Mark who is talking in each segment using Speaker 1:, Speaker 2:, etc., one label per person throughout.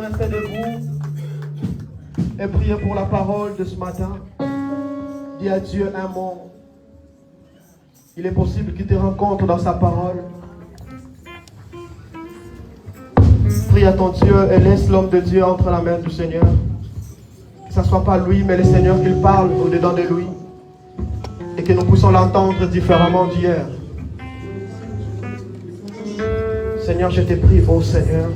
Speaker 1: rester debout et prier pour la parole de ce matin. Dis à Dieu un mot. Il est possible qu'il te rencontre dans sa parole. Prie à ton Dieu et laisse l'homme de Dieu entre la main du Seigneur. Que ce ne soit pas lui, mais le Seigneur qu'il parle au-dedans de lui. Et que nous puissions l'entendre différemment d'hier. Seigneur, je te prie, ô Seigneur.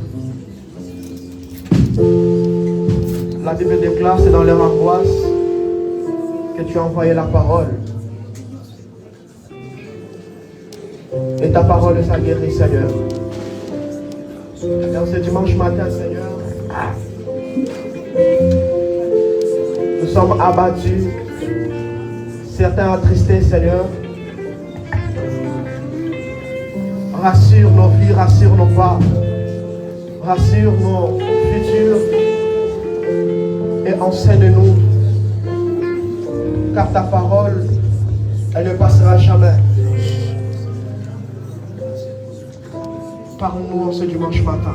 Speaker 1: La Bible déclare, c'est dans leur angoisse que tu as envoyé la parole. Et ta parole les a guéris, Seigneur. Dans ce dimanche matin, Seigneur, nous sommes abattus, certains attristés, Seigneur. Rassure nos vies, rassure nos pas, rassure nos futurs et enseigne-nous, car ta parole, elle ne passera jamais. Parle-nous en ce dimanche matin,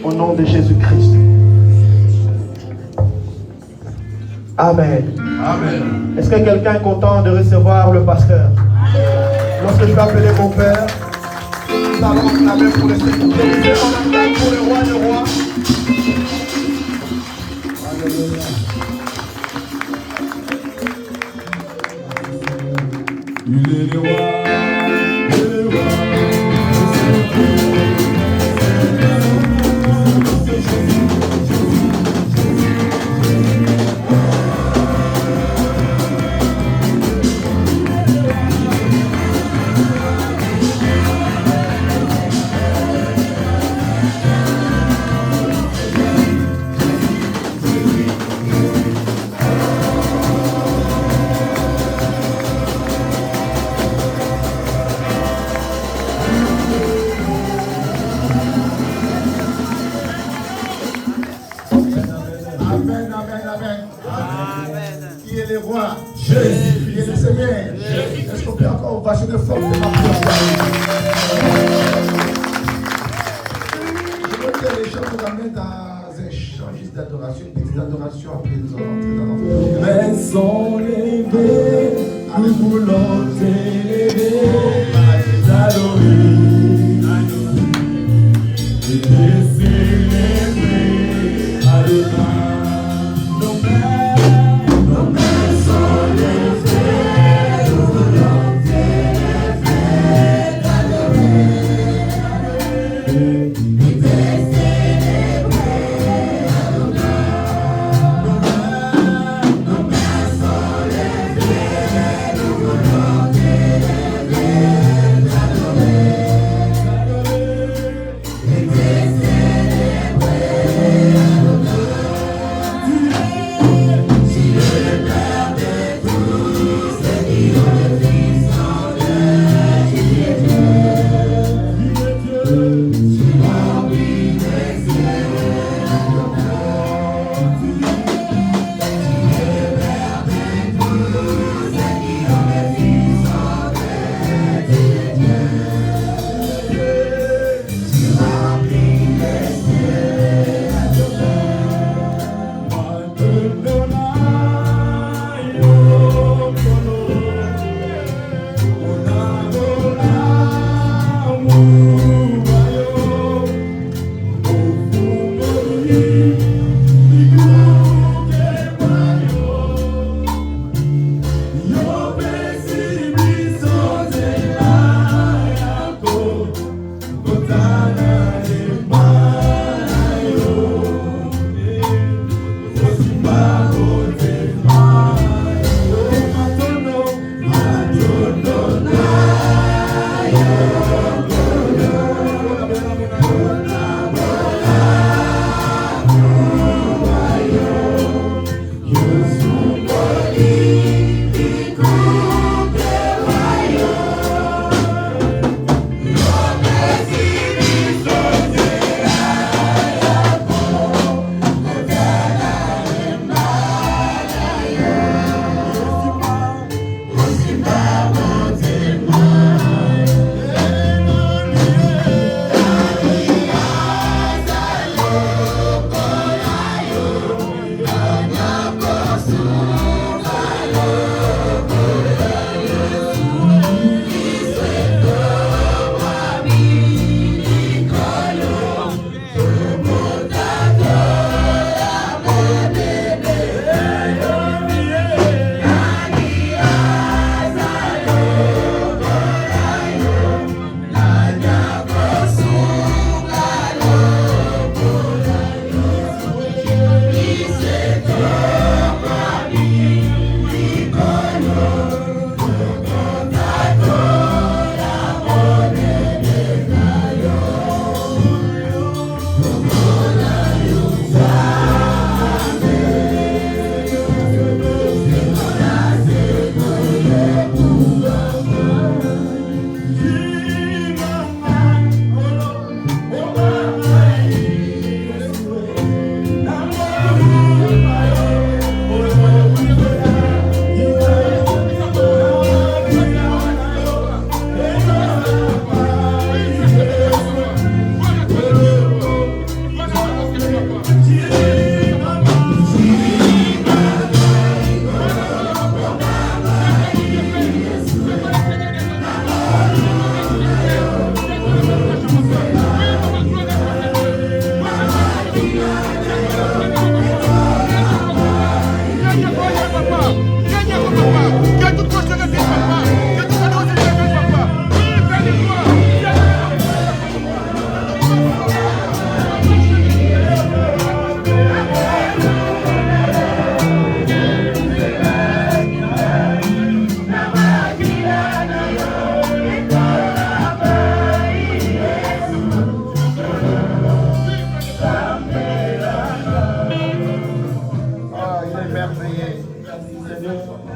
Speaker 1: au nom de Jésus-Christ. Amen.
Speaker 2: Amen.
Speaker 1: Est-ce que quelqu'un est content de recevoir le pasteur? Lorsque je vais appeler mon père, nous allons acclamer pour le Seigneur. On acclame pour le roi des rois. Alléluia.
Speaker 2: Il est le roi, le roi.
Speaker 3: Jésus, il est le Seigneur. Est-ce qu'on peut encore passer de force de ma prière? Je veux que les gens nous amènent dans un chant juste d'adoration, une petite adoration après nous allons entrer dans
Speaker 2: Mais sont levés, nous voulons t'élever, t'adorer, et te célébrer, Adonai.
Speaker 4: Yeah.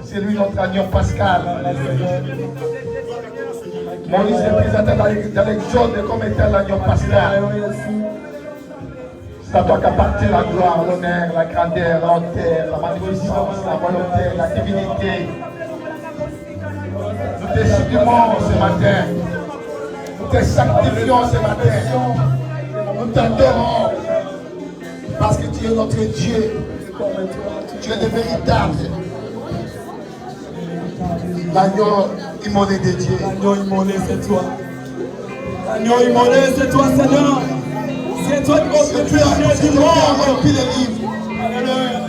Speaker 3: C'est lui notre agneau pascal. Moïse est présenté dans l'Exode comme étant l'agneau pascal. C'est à toi qu'appartient la gloire, l'honneur, la grandeur, la hauteur, la magnificence, la volonté, la divinité. Nous te supplions ce matin. Nous te sanctifions ce matin. Nous t'adorons. Parce que tu es notre Dieu. Tu es le véritable. L'agneau immolé de Dieu.
Speaker 4: L'agneau immolé, c'est toi. L'agneau immolé, c'est toi, Seigneur. C'est toi qui
Speaker 3: C'est
Speaker 4: ôtes
Speaker 3: toi
Speaker 4: le du monde.
Speaker 3: qui remplit les livres.
Speaker 4: Alléluia.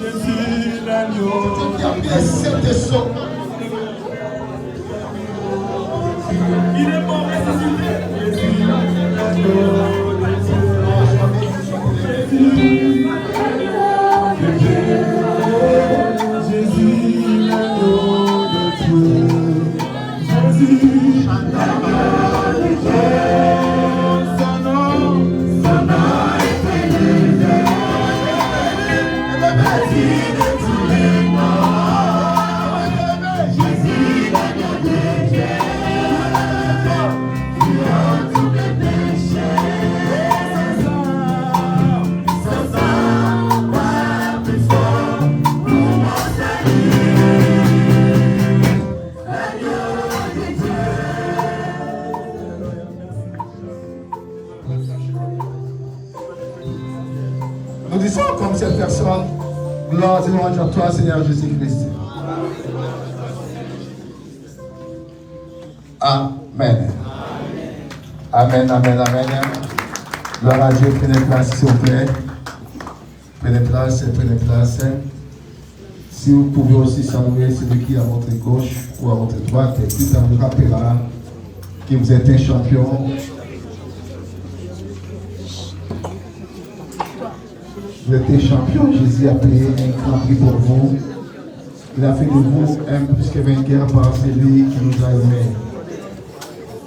Speaker 4: Jésus, l'agneau.
Speaker 3: C'est toi qui remplit les sept des sceaux.
Speaker 4: Il est mort ressuscité. Jésus, l'agneau.
Speaker 3: Nous disons comme cette personne, gloire et louange à toi, Seigneur Jésus-Christ. Amen. Amen, amen, amen. Gloire à Dieu, prenez place s'il vous plaît. Prenez place, prenez place. Si vous pouvez aussi saluer celui qui est à votre gauche ou à votre droite, et puis ça vous rappellera que vous êtes un champion. Vous êtes un champion, Jésus a payé un grand prix pour vous. Il a fait de vous un plus que vainqueur par celui qui nous a aimés.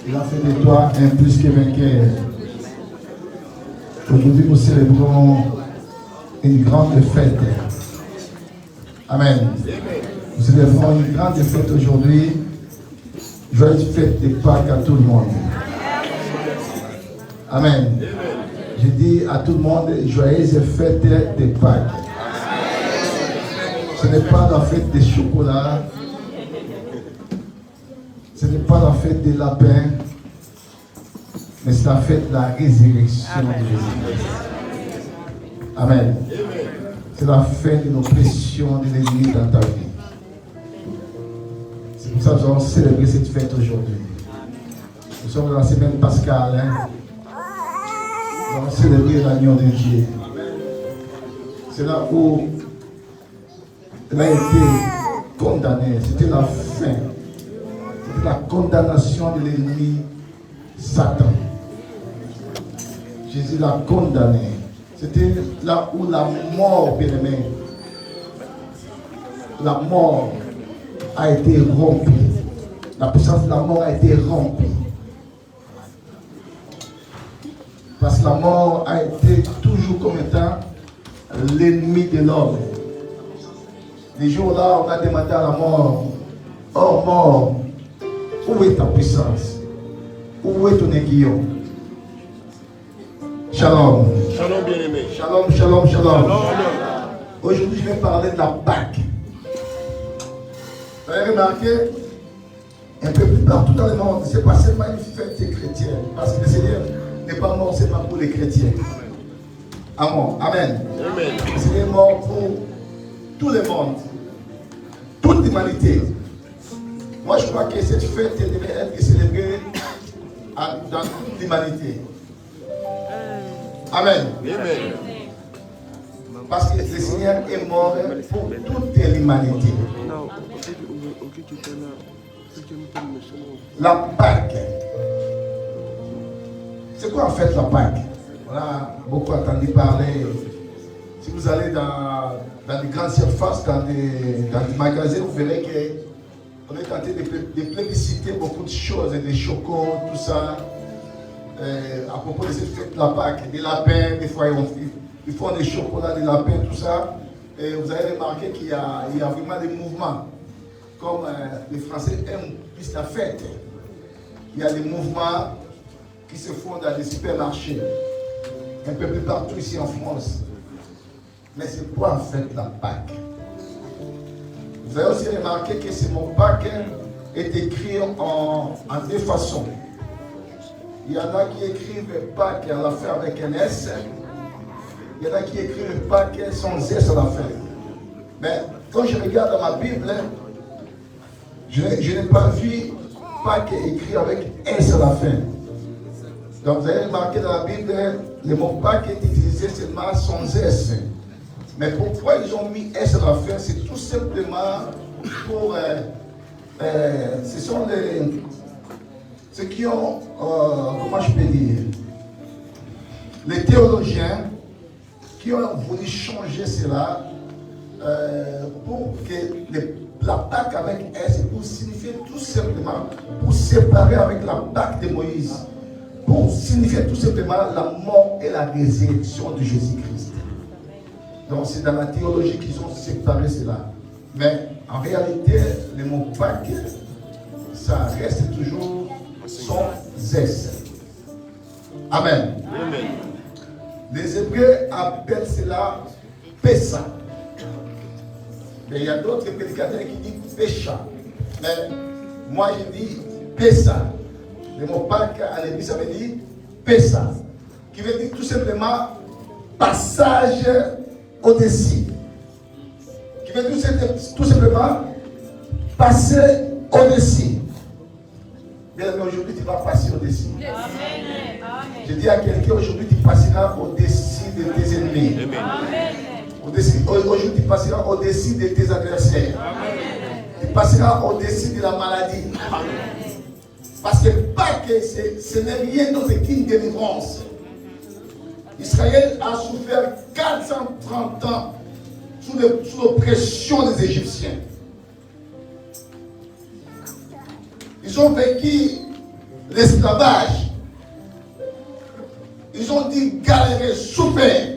Speaker 3: Il a fait de toi un plus que vainqueur. Aujourd'hui, nous célébrons une grande fête. Amen. Nous célébrons une grande fête aujourd'hui. Joyeuse fête de Pâques à tout le monde. Amen. Je dis à tout le monde, joyeuse fête de Pâques. Ce n'est pas la fête des chocolats. Ce n'est pas la fête des lapins. Mais c'est la fête de la résurrection de Jésus-Christ. Amen. C'est la fin de l'oppression de l'ennemi dans ta vie. C'est pour ça que nous allons célébrer cette fête aujourd'hui. Nous sommes dans la semaine pascale. Nous allons célébrer l'agneau de Dieu. C'est là où il a été condamné. C'était la fin. C'était la condamnation de l'ennemi Satan. Jésus l'a condamné. C'était là où la mort, bien aimé, la mort a été rompue. La puissance de la mort a été rompue. Parce que la mort a été toujours comme étant l'ennemi de l'homme. Les jours-là, on a demandé à la mort, oh mort, où est ta puissance? Où est ton aiguillon? Shalom.
Speaker 5: Shalom bien-aimé.
Speaker 3: Shalom, shalom, shalom. Aujourd'hui, je vais parler de la Pâque. Vous avez remarqué, un peu plus partout dans le monde, ce n'est pas seulement une fête chrétienne, parce que le Seigneur n'est pas mort seulement pour les chrétiens. Amen. Amen. Le Seigneur est mort pour tout le monde, toute l'humanité. Moi, je crois que cette fête devrait être célébrée dans toute l'humanité. Amen.
Speaker 5: Amen.
Speaker 3: Parce que le Seigneur est mort pour toute l'humanité. La Pâque. C'est quoi en fait la Pâque? On a beaucoup entendu parler. Si vous allez dans des grandes surfaces, dans des magasins, vous verrez qu'on est tenté de plébisciter beaucoup de choses, des chocos, tout ça. À propos de cette fête de la Pâque, des lapins, des fois ils font des chocolats, des lapins, tout ça. Et vous avez remarqué qu'il y a vraiment des mouvements. Comme les Français aiment plus la fête. Il y a des mouvements qui se font dans les supermarchés. Un peu plus partout ici en France. Mais c'est quoi en fait la Pâque? Vous avez aussi remarqué que ce mot Pâque est écrit en deux façons. Il y en a qui écrivent Pâques à la fin avec un S. Il y en a qui écrivent Pâques sans S à la fin. Mais quand je regarde dans ma Bible, je n'ai pas vu Pâques écrit avec S à la fin. Donc vous avez remarqué dans la Bible, le mot Pâques est utilisé seulement sans S. Mais pourquoi ils ont mis S à la fin? C'est tout simplement pour... ce sont ceux qui ont... comment je peux dire? Les théologiens qui ont voulu changer cela pour que la Pâque avec S, pour signifier tout simplement, pour séparer avec la Pâque de Moïse, pour signifier tout simplement la mort et la résurrection de Jésus-Christ. Donc c'est dans la théologie qu'ils ont séparé cela. Mais en réalité, le mot Pâques, ça reste toujours sans S. Amen. Amen. Les Hébreux appellent cela Pessa. Mais il y a d'autres prédicateurs qui disent Pécha. Mais moi je dis Pessa. Le mot Pâques en hébreu ça veut dire Pessa. Qui veut dire tout simplement passage au-dessus. Qui veut dire tout simplement passer au-dessus. Mais aujourd'hui tu vas passer au-dessus. Amen. Je dis à quelqu'un aujourd'hui tu passeras au-dessus de tes ennemis. Amen. Aujourd'hui tu passeras au-dessus de tes adversaires. Amen. Tu passeras au-dessus de la maladie. Amen. Parce que Pâques, ce n'est rien d'autre qu'une délivrance. Israël a souffert 430 ans sous l'oppression des Égyptiens. Ils ont vécu l'esclavage. Ils ont dû galérer, souffrir.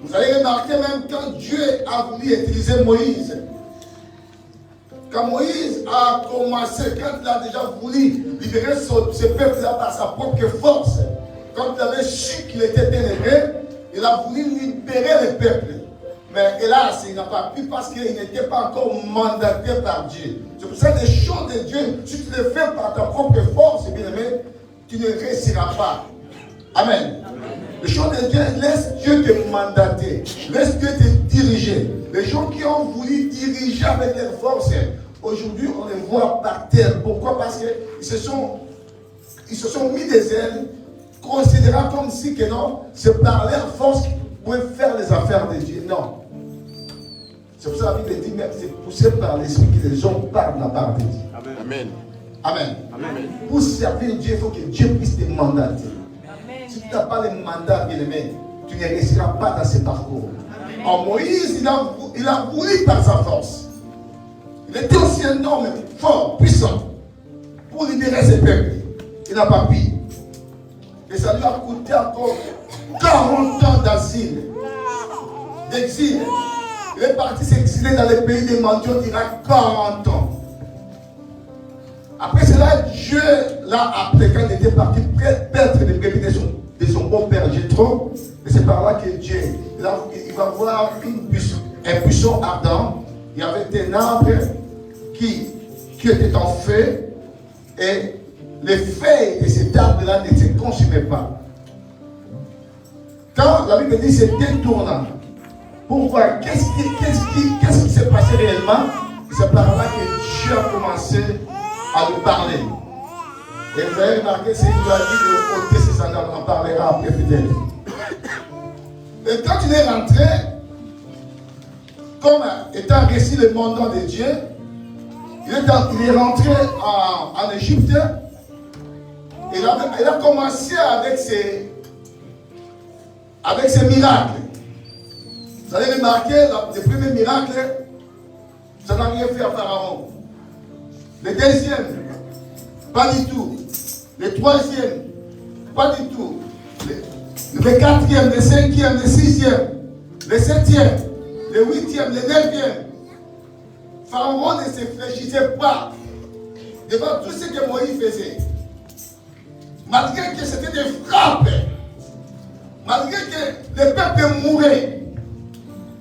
Speaker 3: Vous avez remarqué même quand Dieu a voulu utiliser Moïse. Quand Moïse a commencé, quand il a déjà voulu libérer ce peuple-là par sa propre force, quand il avait su qu'il était élevé, il a voulu libérer le peuple. Mais hélas, il n'a pas pu parce qu'il n'était pas encore mandaté par Dieu. C'est pour ça que les choses de Dieu, si tu les fais par ta propre force, bien aimé, tu ne réussiras pas. Amen. Les choses de Dieu, laisse Dieu te mandater. Laisse Dieu te diriger. Les gens qui ont voulu diriger avec leur force, aujourd'hui on les voit par terre. Pourquoi? Parce qu'ils se sont mis des ailes, considérant comme si que non, c'est par leur force qu'ils pouvaient faire les affaires de Dieu. Non. C'est pour ça que la Bible dit même c'est poussé par l'esprit que les gens parlent de la part de Dieu. Amen. Amen. Amen. Pour servir Dieu, il faut que Dieu puisse te mandater. Si tu n'as pas le mandat, bien aimé, tu ne réussiras pas dans ce parcours. En Moïse, il a voulu par sa force. Il était aussi un homme fort, puissant, pour libérer ses peuples. Il n'a pas pu. Et ça lui a coûté encore 40 ans d'exil. Il est parti s'exiler dans les pays des mendiants durant 40 ans. Après cela, Dieu l'a appelé quand il était parti perdre les brebis de son beau-père Jéthro. Et c'est par là que Dieu, il va voir un buisson ardent. Il y avait un arbre qui était en feu. Et les feuilles de cet arbre-là ne se consumaient pas. Quand la Bible dit c'est détournant, pour voir qu'est-ce qui s'est passé réellement, c'est par là que Dieu a commencé à lui parler. Et vous avez remarqué, c'est qu'il lui a dit de ôter ses sandales, on en parlera après peut-être. Et quand il est rentré, comme étant récit le mandat de Dieu, il est rentré en Égypte. Il a commencé avec ses miracles. Vous avez remarqué, le premier miracle, ça n'a rien fait à Pharaon. Le deuxième, pas du tout. Le troisième, pas du tout. Le quatrième, le cinquième, le sixième. le 7e, le 8e, le 9e, Pharaon ne se fléchissait pas devant tout ce que Moïse faisait. Malgré que c'était des frappes, malgré que le peuple mourait,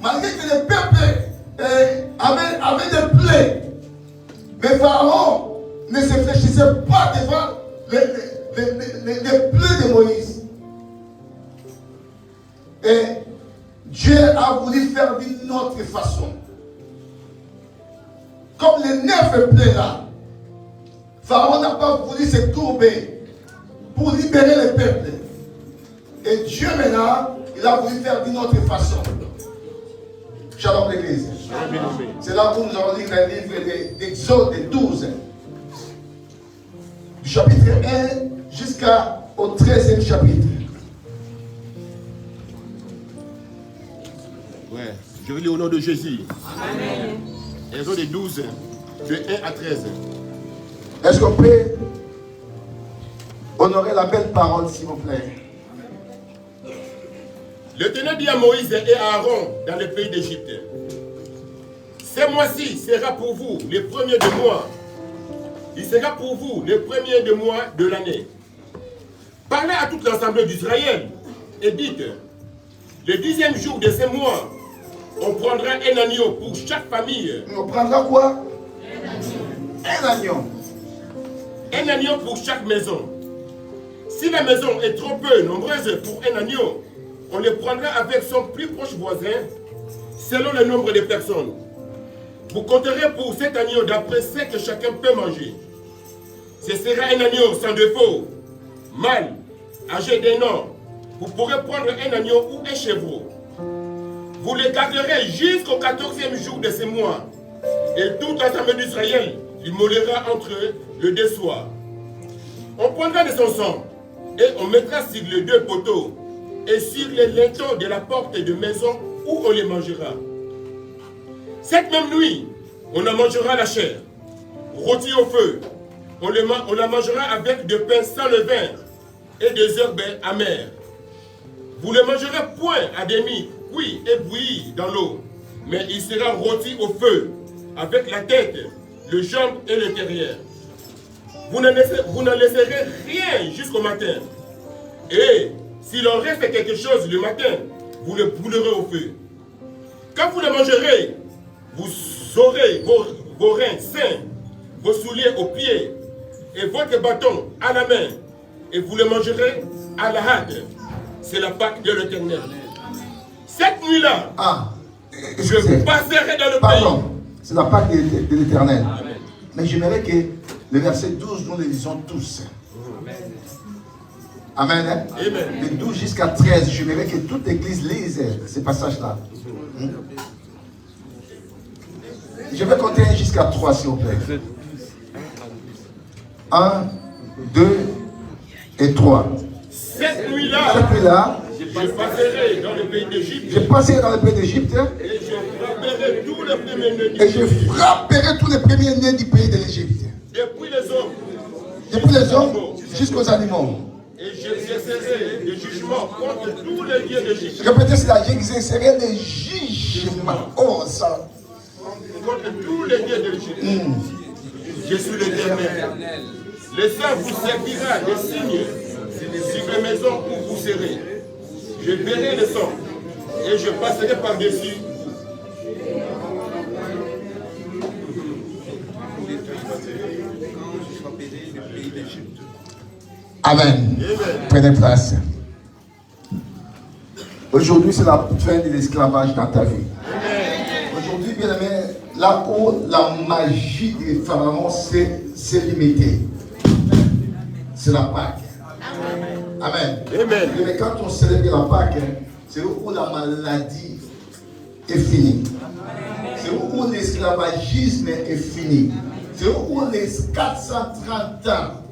Speaker 3: malgré que le peuple avait des plaies, mais Pharaon ne se fléchissait pas devant les plaies de Moïse. Et Dieu a voulu faire d'une autre façon. Comme les 9 plaies là, Pharaon n'a pas voulu se courber pour libérer le peuple. Et Dieu maintenant, il a voulu faire d'une autre façon. Shalom l'église. C'est là où nous allons lire le livre d'Exode 12. Du chapitre 1 jusqu'au 13e chapitre.
Speaker 5: Ouais, je vais lire au nom de Jésus. Amen. Exode 12, de 1 à 13.
Speaker 3: Est-ce qu'on peut honorer la belle parole, s'il vous plaît?
Speaker 5: L'Éternel dit à Moïse et à Aaron dans le pays d'Égypte: ce mois-ci sera pour vous le premier de mois. Il sera pour vous le premier de mois de l'année. Parlez à toute l'assemblée d'Israël et dites: le 10e jour de ce mois, on prendra un agneau pour chaque famille.
Speaker 3: On prendra quoi? Un agneau.
Speaker 5: Un agneau pour chaque maison. Si la maison est trop peu nombreuse pour un agneau, on le prendra avec son plus proche voisin, selon le nombre de personnes. Vous compterez pour cet agneau d'après ce que chacun peut manger. Ce sera un agneau sans défaut, mâle, âgé d'un an. Vous pourrez prendre un agneau ou un chevreau. Vous le garderez jusqu'au 14e jour de ce mois. Et toute l'assemblée d'Israël l'immolera entre eux le deux soirs. On prendra de son sang et on mettra sur les 2 poteaux et sur les linteaux de la porte de maison où on les mangera. Cette même nuit, on en mangera la chair, rôtie au feu. On la mangera avec de pain sans levain et des herbes amères. Vous le mangerez point à demi, cuit et bouilli dans l'eau, mais il sera rôti au feu, avec la tête, le jambe et l'intérieur. Vous n'en laisserez rien jusqu'au matin. Et s'il en reste quelque chose le matin, vous le brûlerez au feu. Quand vous le mangerez, vous aurez vos reins sains, vos souliers aux pieds et votre bâton à la main, et vous le mangerez à la hâte. C'est la Pâque de l'Éternel. Cette nuit-là, je passerai dans le pays.
Speaker 3: C'est la Pâque de l'Éternel. Mais j'aimerais que le verset 12, nous le lisons tous. Amen. Hein?
Speaker 5: Amen.
Speaker 3: De 12 jusqu'à 13, j'aimerais que toute l'église lise ces passages-là. Je vais compter jusqu'à 3, s'il vous plaît. 1, 2 et 3.
Speaker 5: Cette nuit-là, je passerai dans le pays d'Égypte.
Speaker 3: Je passerai dans le pays d'Égypte.
Speaker 5: Et je frapperai tous les premiers-nés du
Speaker 3: Et je frapperai tous les premiers-nés du pays de l'Égypte.
Speaker 5: Depuis les hommes.
Speaker 3: Depuis les hommes jusqu'aux animaux.
Speaker 5: Et j'exercerai des jugements contre tous les dieux d'Égypte.
Speaker 3: Répétez cela, j'exercerai des jugements. Oh, ça.
Speaker 5: Contre tous les dieux d'Égypte. Je suis l'Éternel. Le sang vous servira de signe sur les maisons où vous serez. Je verrai le sang et je passerai par-dessus.
Speaker 3: Amen. Prenez place. Aujourd'hui, c'est la fin de l'esclavage dans ta vie. Aujourd'hui, bien aimé, là où la magie des pharaons s'est limitée, c'est la Pâque. Amen.
Speaker 5: Amen.
Speaker 3: Mais quand on célèbre la Pâque, c'est où la maladie est finie. C'est où l'esclavagisme est fini. C'est où les 430 ans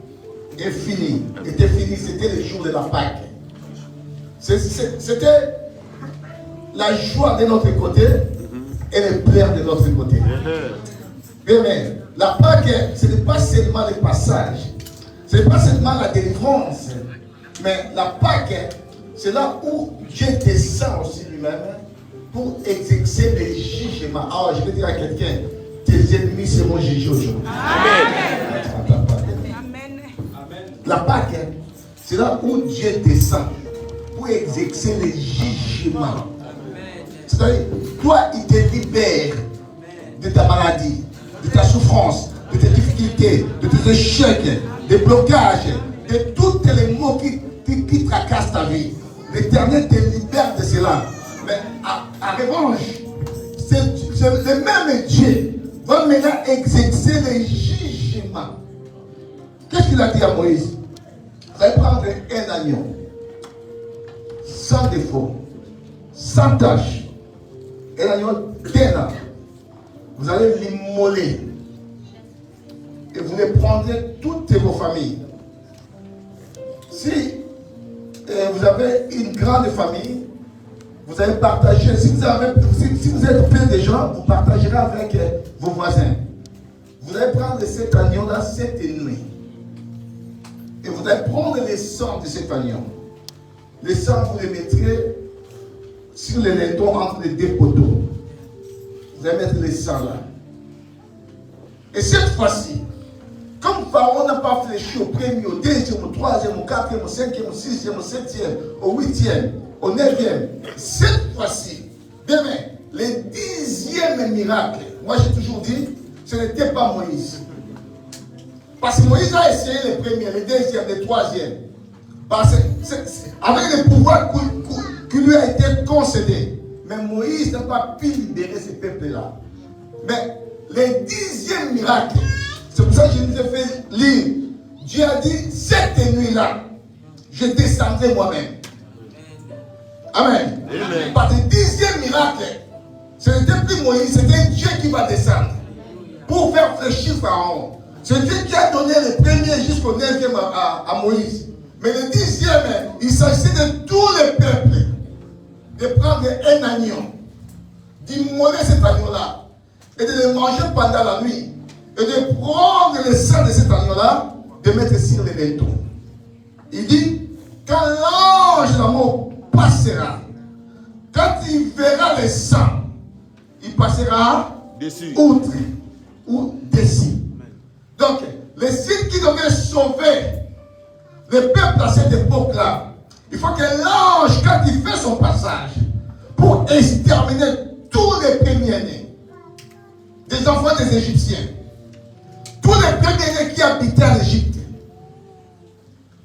Speaker 3: est fini. Était fini, c'était le jour de la Pâque. C'était la joie de notre côté et les pleurs de notre côté. Mais la Pâque, ce n'est pas seulement le passage. Ce n'est pas seulement la délivrance. Mais la Pâque, c'est là où Dieu descend aussi lui-même pour exercer les jugements. Alors, je vais dire à quelqu'un, tes ennemis seront jugés aujourd'hui. Amen. La Pâque, c'est là où Dieu descend pour exercer les jugements. C'est-à-dire, toi, il te libère de ta maladie, de ta souffrance, de tes difficultés, de tes échecs, des blocages, de tous les maux qui tracassent ta vie. L'Éternel te libère de cela. Mais en revanche, c'est le même Dieu va maintenant exercer les jugements. Qu'est-ce qu'il a dit à Moïse? Vous allez prendre un agneau, sans défaut, sans tache, un agneau d'un an. Vous allez l'immoler. Et vous les prendrez toutes vos familles. Si vous avez une grande famille, vous allez partager. Si vous êtes plein de gens, vous partagerez avec vos voisins. Vous allez prendre cet agneau-là cette nuit. Et vous allez prendre les sangs de cet agneau. Les sangs, vous les mettrez sur les lintons entre les deux poteaux. Vous allez mettre les sangs là. Et cette fois-ci, comme Pharaon n'a pas fléchi au premier, au deuxième, au troisième, au quatrième, au cinquième, au sixième, au septième, au huitième, au neuvième, cette fois-ci, demain, le 10e miracle, moi j'ai toujours dit, ce n'était pas Moïse. Parce que Moïse a essayé le premier, le deuxième, le troisième. Parce que avec le pouvoir qui lui a été concédé. Mais Moïse n'a pas pu libérer ce peuple-là. Mais le 10e miracle, c'est pour ça que je nous ai fait lire. Dieu a dit, cette nuit-là, je descendrai moi-même. Amen. Amen. Parce que le 10e miracle, ce n'était plus Moïse, c'était Dieu qui va descendre pour faire fléchir Pharaon. C'est Dieu qui a donné le premier jusqu'au 9e à Moïse. Mais le 10e, il s'agissait de tout le peuple de prendre un agneau, d'immoler cet agneau-là et de le manger pendant la nuit et de prendre le sang de cet agneau-là, de mettre sur les lintons. Il dit, quand l'ange de la mort passera, quand il verra le sang, il passera dessus. Outre ou dessus. Donc, le signe qui devait sauver le peuple à cette époque-là, il faut que l'ange, quand il fait son passage, pour exterminer tous les premiers-nés, des enfants des Égyptiens, tous les premiers-nés qui habitaient en Égypte,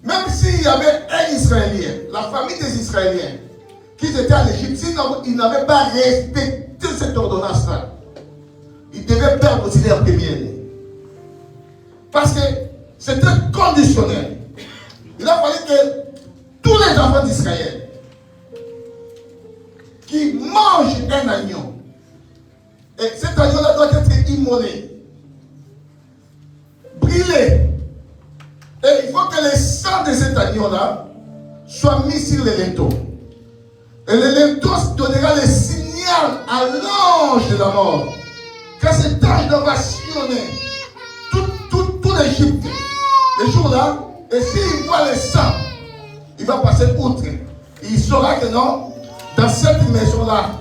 Speaker 3: même s'il y avait un Israélien, la famille des Israéliens, qui étaient en Égypte, ils n'avaient pas respecté cette ordonnance-là, ils devaient perdre aussi leurs premiers-nés. Parce que c'était conditionnel. Il a fallu que tous les enfants d'Israël qui mangent un agneau, et cet agneau-là doit être immolé, brûlé. Et il faut que le sang de cet agneau-là soit mis sur les lintons. Et le linteau donnera le signal à l'ange de la mort. Quand cet ange va sillonner tout l'Égypte, le jour-là, et s'il voit le sang, il va passer outre. Il saura que non, dans cette maison-là,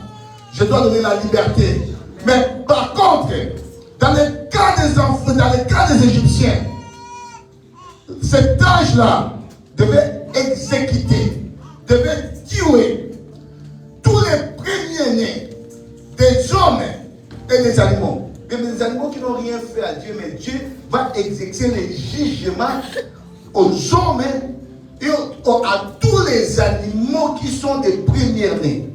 Speaker 3: je dois donner la liberté. Mais par contre, dans le cas des enfants, dans le cas des Égyptiens, cet ange-là devait exécuter, devait tuer tous les premiers-nés des hommes et des animaux. Et des animaux qui n'ont rien fait à Dieu, mais Dieu va exécuter les jugements aux hommes et à tous les animaux qui sont des premiers-nés.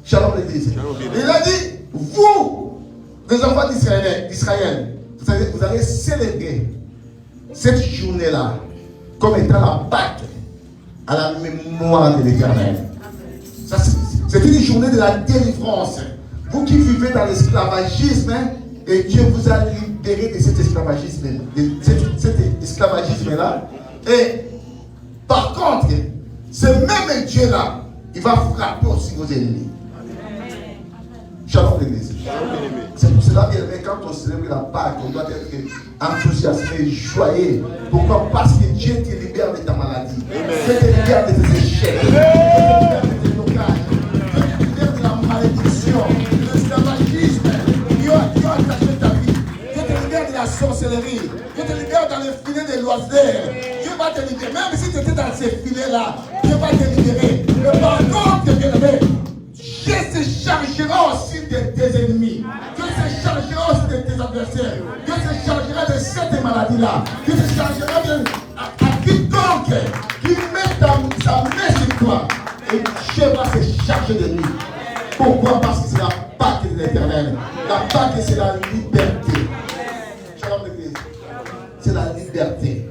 Speaker 3: Shalom l'Église. Il a dit, vous, les enfants d'Israël, vous allez célébrer cette journée-là comme étant la Pâque à la mémoire de l'Éternel. C'est une journée de la délivrance. Vous qui vivez dans l'esclavagisme, et Dieu vous a libéré de cet esclavagisme-là. Et par contre, ce même Dieu-là, il va frapper aussi vos ennemis. Shalom l'Église. C'est pour cela, bien aimé, quand on célèbre la Pâque, on doit être enthousiasmé, joyeux. Pourquoi? Parce que Dieu te libère de ta maladie. Dieu te libère de tes échecs. Dieu te libère de tes blocages. Dieu te libère de la va attacher ta vie. Dieu te libère de la sorcellerie. Dieu te libère dans les filets des loisirs. Dieu va te libérer. Même si tu étais dans ces filets-là, Dieu va te libérer. Mais par contre, bien-aimé, Dieu se chargera aussi de tes ennemis. Dieu se chargera aussi de tes adversaires. Dieu se chargera de cette maladie-là. Dieu se chargera à quiconque qui met sa main sur toi. Et Dieu va se charger de lui. Pourquoi? Parce que c'est la Pâque de l'Éternel. La Pâque, c'est la liberté. Shalom l'église. C'est la liberté.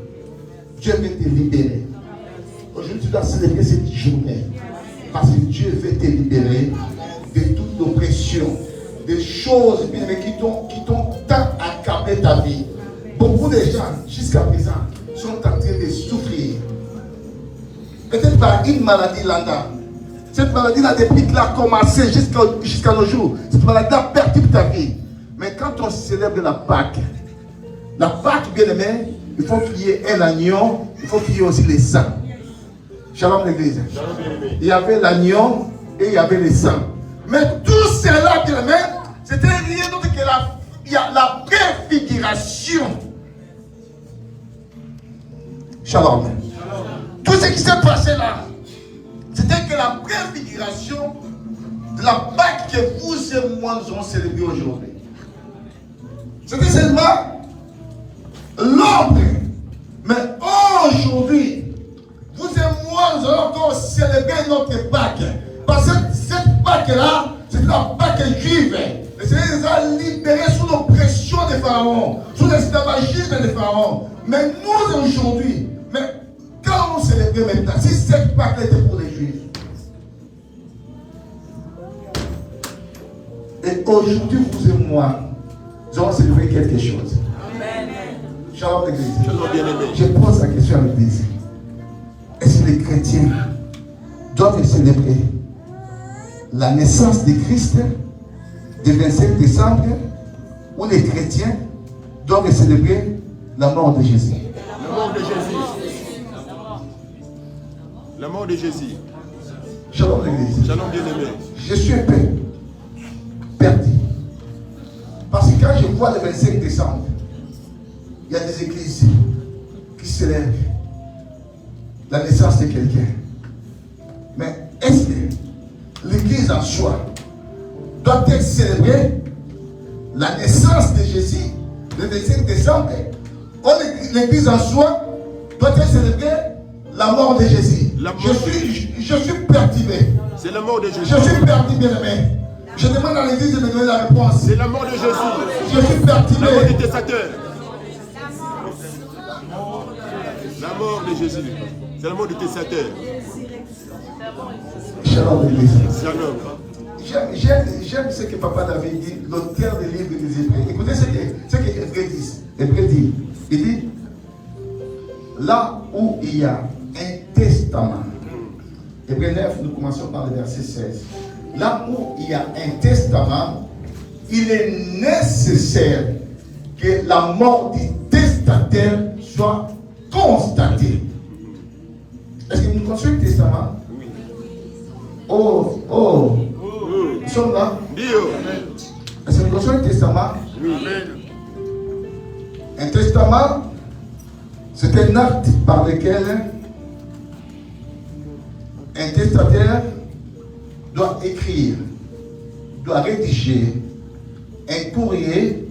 Speaker 3: Dieu veut te libérer. Aujourd'hui, tu dois célébrer cette journée. Parce que Dieu veut te libérer de toute oppression, des choses qui t'ont tant accablé ta vie. Beaucoup de gens, jusqu'à présent, sont en train de souffrir. Peut-être par une maladie là. Cette maladie-là, depuis qu'elle a commencé jusqu'à nos jours, cette maladie-là perturbe ta vie. Mais quand on célèbre la Pâque, bien aimé, il faut qu'il y ait un agneau, il faut qu'il y ait aussi les saints. Shalom l'église. Il y avait l'agneau et il y avait les saints. Mais tout cela, bien aimé, c'était rien d'autre que la préfiguration. Shalom. Tout ce qui s'est passé là, c'était que la préfiguration de la Pâque que vous et moi nous allons célébrer aujourd'hui. C'était seulement l'ordre. Mais aujourd'hui, vous et moi nous allons encore célébrer notre Pâque. Parce que cette Pâque-là, c'est la Pâque juive. Le Seigneur nous a libérés sous l'oppression des pharaons, sous l'esclavagisme des pharaons. Mais nous aujourd'hui, quand on célèbre maintenant, si cette Pâque était pour les Juifs, et aujourd'hui, vous et moi, nous allons célébrer quelque chose. Amen. Shalom l'église. Je pose la question à l'église. Est-ce que les chrétiens doivent célébrer la naissance de Christ le 25 décembre ou les chrétiens doivent célébrer la mort de Jésus?
Speaker 5: La mort de Jésus. La mort de Jésus.
Speaker 3: Shalom l'église.
Speaker 5: Shalom bien-aimé.
Speaker 3: Je suis perdu. Parce que quand je vois le 25 décembre, il y a des églises qui célèbrent la naissance de quelqu'un. Mais est-ce que l'église en soi doit-elle célébrer la naissance de Jésus le 25 décembre? Ou l'église en soi doit-elle célébrer la mort de Jésus? Je suis perturbé.
Speaker 5: C'est la mort de Jésus.
Speaker 3: Je suis perdu, bien-aimé. Je demande à l'église de me donner la réponse.
Speaker 5: C'est la mort de Jésus.
Speaker 3: Je suis perturbé.
Speaker 5: La mort du testateur. La mort de Jésus. C'est la mort du testateur.
Speaker 3: Shalom l'église.
Speaker 5: Shalom.
Speaker 3: J'aime ce que Papa David dit, l'auteur des livres des Hébreux. Écoutez ce que Hébreux dit. Hébreux dit. Il dit, là où il y a un testament. Hébreux 9, nous commençons par le verset 16. Là où il y a un testament, il est nécessaire que la mort du testataire soit constatée. Est-ce que nous construisons le testament?
Speaker 5: Oui.
Speaker 3: Oh. Nous sommes là? Est-ce que nous construisons le testament?
Speaker 5: Oui.
Speaker 3: Un testament, c'est un acte par lequel un testataire doit écrire, doit rédiger un courrier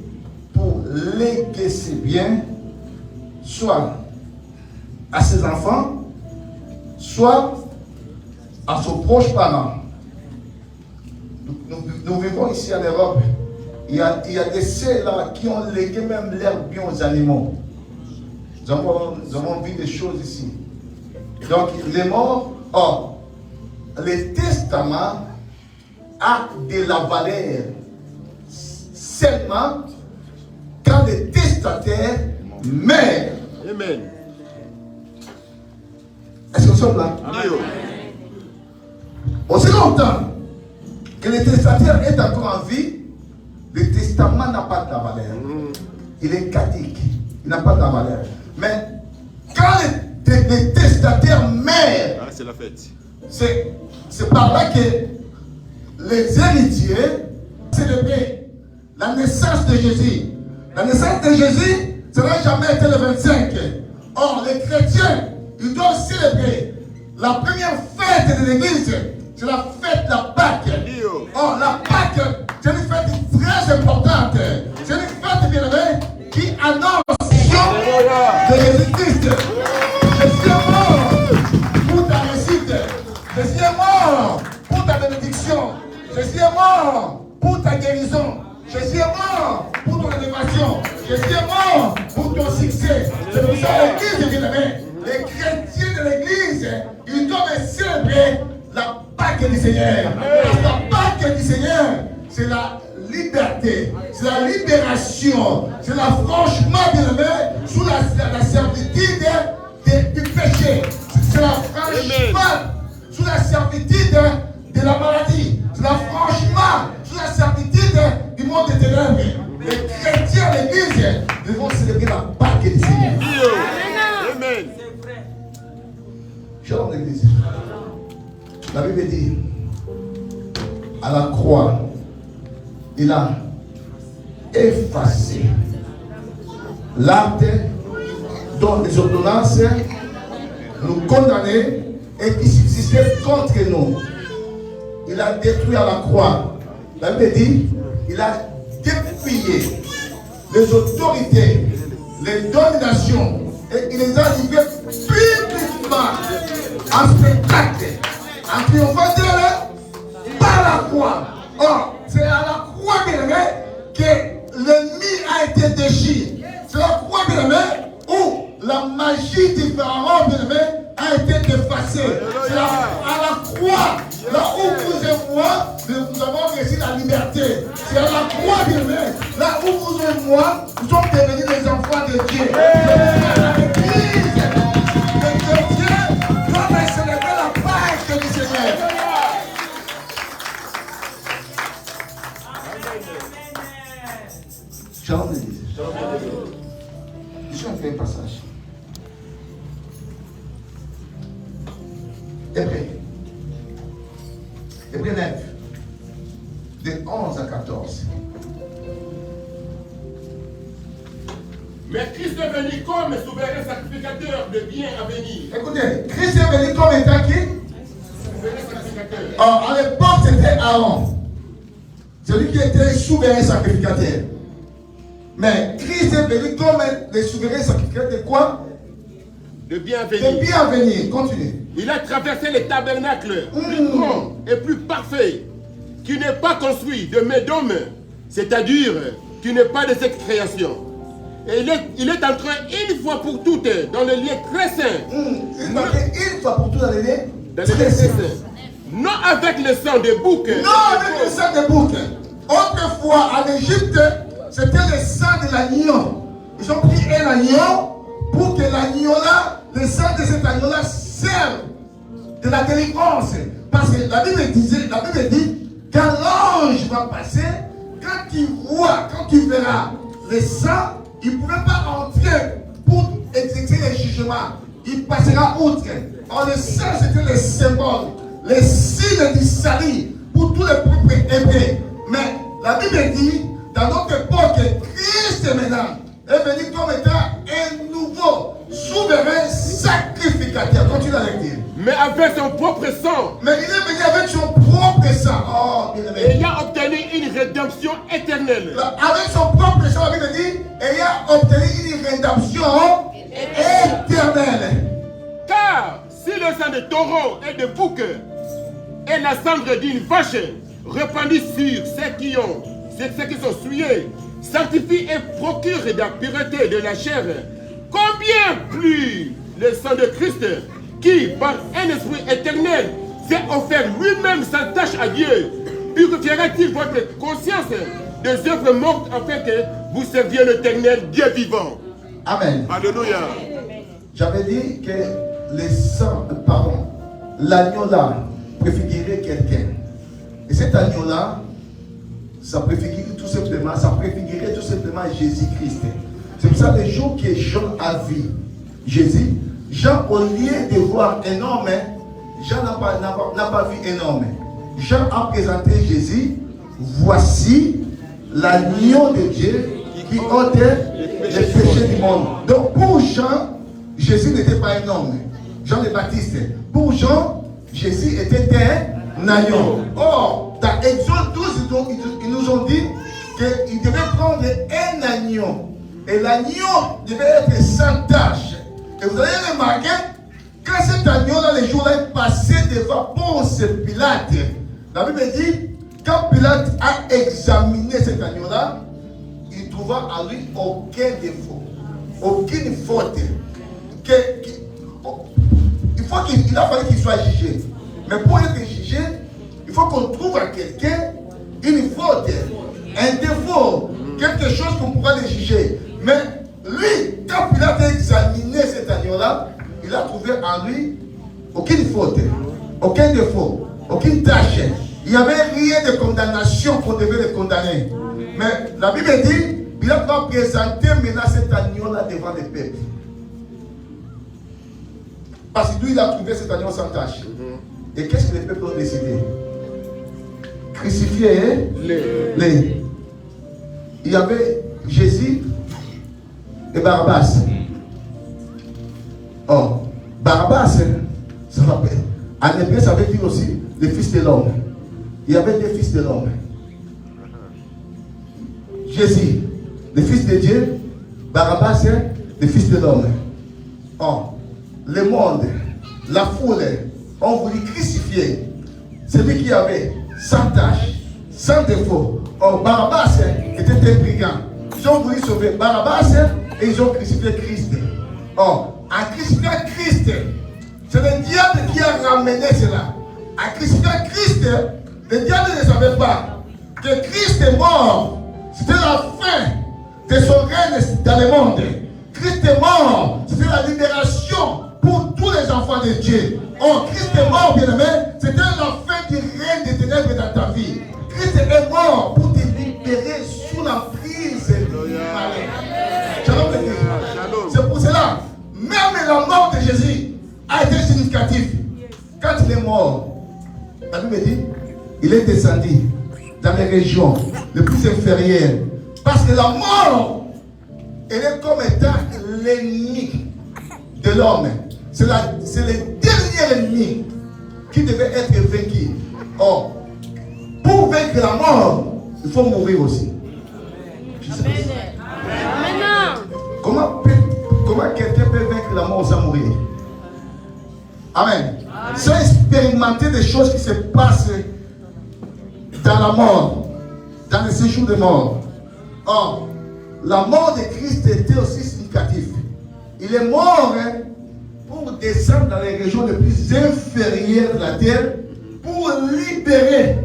Speaker 3: pour léguer ses biens, soit à ses enfants, soit à son proche parent. Nous vivons ici en Europe. Il y a des ceux-là qui ont légué même leurs biens aux animaux. Nous avons vu des choses ici. Donc, les morts, le testament a de la valeur seulement quand le testataire meurt.
Speaker 5: Amen.
Speaker 3: Est-ce que nous sommes là? Aussi longtemps que le testataire est encore en vie, le testament n'a pas de la valeur. Il est caduc. Il n'a pas de la valeur. Mais quand le testataire meurt,
Speaker 5: C'est la fête.
Speaker 3: C'est par là que les héritiers célébraient la naissance naissance de Jésus. La naissance de Jésus, ça n'a jamais été le 25. Or, les chrétiens, ils doivent célébrer la première fête de l'église. C'est la fête de la Pâque. Or, la Pâque, c'est une fête très importante. C'est une fête, bien aimé, qui annonce de Jésus-Christ. Jésus est mort pour ta réussite. Jésus est mort pour ta bénédiction. Jésus est mort pour ta guérison. Jésus est mort pour ton élévation. Jésus est mort pour ton succès. C'est pour ça que l'église, bien aimé, les chrétiens de l'église, ils doivent célébrer la Pâque du Seigneur. La Pâque du Seigneur, c'est la liberté, c'est la libération, c'est l'affranchissement, bien aimé, sous la servitude du péché. C'est l'affranchissement sous la servitude de la maladie. C'est l'affranchissement sous la servitude du monde des ténèbres. Les chrétiens de l'église devront célébrer la Pâque du Seigneur.
Speaker 5: Amen.
Speaker 3: Chers dans l'église, la Bible dit, à la croix, il a effacé l'acte dont les ordonnances nous condamnaient et qui subsistait contre nous. Il a détruit à la croix. La Bible dit, il a dépouillé les autorités, les dominations, et il les a livrées publiquement en spectacle, en triomphant par la croix. Or, c'est à la croix, bien aimé, que l'ennemi a été déchiré. C'est la croix, bien aimé, où la magie du pharaon, bien aimé, a été effacée. C'est à la croix, là où vous et moi, nous avons reçu la liberté. C'est à la croix, bien aimé, là où vous et moi, nous sommes devenus des enfants de Dieu. C'est à l'église, les chrétiens doivent célébrer la Pâque du Seigneur. Jean me dit. Je suis en train de passage. Hébreux 9, de 11 à 14.
Speaker 5: Mais Christ est venu comme souverain sacrificateur de bien à venir.
Speaker 3: Écoutez, Christ est venu comme étant qui?
Speaker 5: Souverain sacrificateur.
Speaker 3: Alors, à l'époque, c'était Aaron. Celui qui était souverain sacrificateur. Mais Christ est venu comme le souverain sacrificateur de quoi?
Speaker 5: De bien à venir.
Speaker 3: De bien à venir. Continue.
Speaker 5: Il a traversé les tabernacles plus grands et plus parfaits, qui n'est pas construit de main d'homme, c'est-à-dire qui n'est pas de cette création. Et il est entré une fois pour toutes dans le lieu très saint.
Speaker 3: Il est entré une fois pour toutes dans le lieu
Speaker 5: très saint. Non avec le sang de bouc.
Speaker 3: Non avec le sang de bouc. Autrefois, en Égypte, c'était le sang de l'agneau. Ils ont pris un agneau pour que l'agneau-là, le sang de cet agneau-là serve de la délivrance. Parce que la Bible dit, quand l'ange va passer, quand tu verras le sang, il ne pouvait pas entrer pour exécuter le jugement. Il passera outre. Or, le sang, c'était le symbole, le signe du salut pour tous les peuples hébreux. Mais la Bible dit, dans notre époque, Christ maintenant est venu comme étant un nouveau souverain sacrificateur. Continue à le dire.
Speaker 5: Mais avec son propre sang.
Speaker 3: Mais il est venu avec son propre sang. Oh, bien aimé.
Speaker 5: Et il a obtenu une rédemption éternelle.
Speaker 3: Avec son propre sang, la Bible dit, et il a obtenu une rédemption éternelle.
Speaker 5: Car si le sang de taureau et de bouc et la cendre d'une vache répandue sur ceux qui sont souillés, sanctifie et procure de la pureté de la chair, combien plus le sang de Christ, qui par un esprit éternel s'est offert lui-même sans tâche à Dieu, purifiera-t-il votre conscience des œuvres mortes afin que vous serviez l'éternel Dieu vivant.
Speaker 3: Amen.
Speaker 5: Alléluia.
Speaker 3: J'avais dit que l'agneau là préfigurait quelqu'un. Et cet agneau là, ça préfigurait tout simplement Jésus-Christ. C'est pour ça que le jour que Jean a vu Jésus, Jean, au lieu de voir un homme, Jean n'a pas vu un homme. Jean a présenté Jésus, voici l'agneau de Dieu qui ôte les péchés du monde. Donc pour Jean, Jésus n'était pas un homme. Jean le Baptiste. Pour Jean, Jésus était un agneau. Or, dans Exode 12, ils nous ont dit qu'il devait prendre un agneau. Et l'agneau devait être sans tache. Et vous allez remarquer, quand cet agneau-là, les jours-là, est passé devant Ponce Pilate, la Bible dit, quand Pilate a examiné cet agneau-là, il trouva en lui aucun défaut, aucune faute. Il a fallu qu'il soit jugé. Mais pour être jugé, il faut qu'on trouve à quelqu'un une faute, un défaut, quelque chose qu'on pourra le juger. Mais lui, quand Pilate a examiné cet agneau-là, il a trouvé en lui aucune faute, aucun défaut, aucune tâche. Il n'y avait rien de condamnation qu'on devait le condamner. Mais la Bible dit, Pilate va présenter maintenant cet agneau-là devant le peuple. Parce que lui, il a trouvé cet agneau sans tâche. Et qu'est-ce que les peuples ont décidé? Crucifier les. Il y avait Jésus et Barabbas. Oh, Barabbas, ça rappelle. En hébreu, ça veut dire aussi le fils de l'homme. Il y avait deux fils de l'homme. Jésus, le fils de Dieu. Barabbas, le fils de l'homme. Oh, le monde, la foule ont voulu crucifier celui qui avait sans tâche, sans défaut. Or, Barabbas était un brigand. Ils ont voulu sauver Barabbas et ils ont crucifié Christ. Or, en crucifiant Christ, c'est le diable qui a ramené cela. En crucifiant Christ, le diable ne savait pas que Christ est mort. C'était la fin de son règne dans le monde. Christ est mort. C'était la libération pour tous les enfants de Dieu. Oh, Christ est mort, bien-aimé. C'était la fin du règne des ténèbres dans ta vie. Christ est mort pour te libérer sous l'emprise du malin. Shalom, l'église. C'est pour cela, même la mort de Jésus a été significative. Quand il est mort, la Bible dit, il est descendu dans les régions les plus inférieures. Parce que la mort, elle est comme étant l'ennemi de l'homme. C'est le dernier ennemi qui devait être vaincu. Or, pour vaincre la mort, il faut mourir aussi. Comment quelqu'un peut vaincre la mort sans mourir? Amen. Sans expérimenter des choses qui se passent dans la mort, dans le séjour de mort. Or, la mort de Christ était aussi significative. Il est mort pour descendre dans les régions les plus inférieures de la terre pour libérer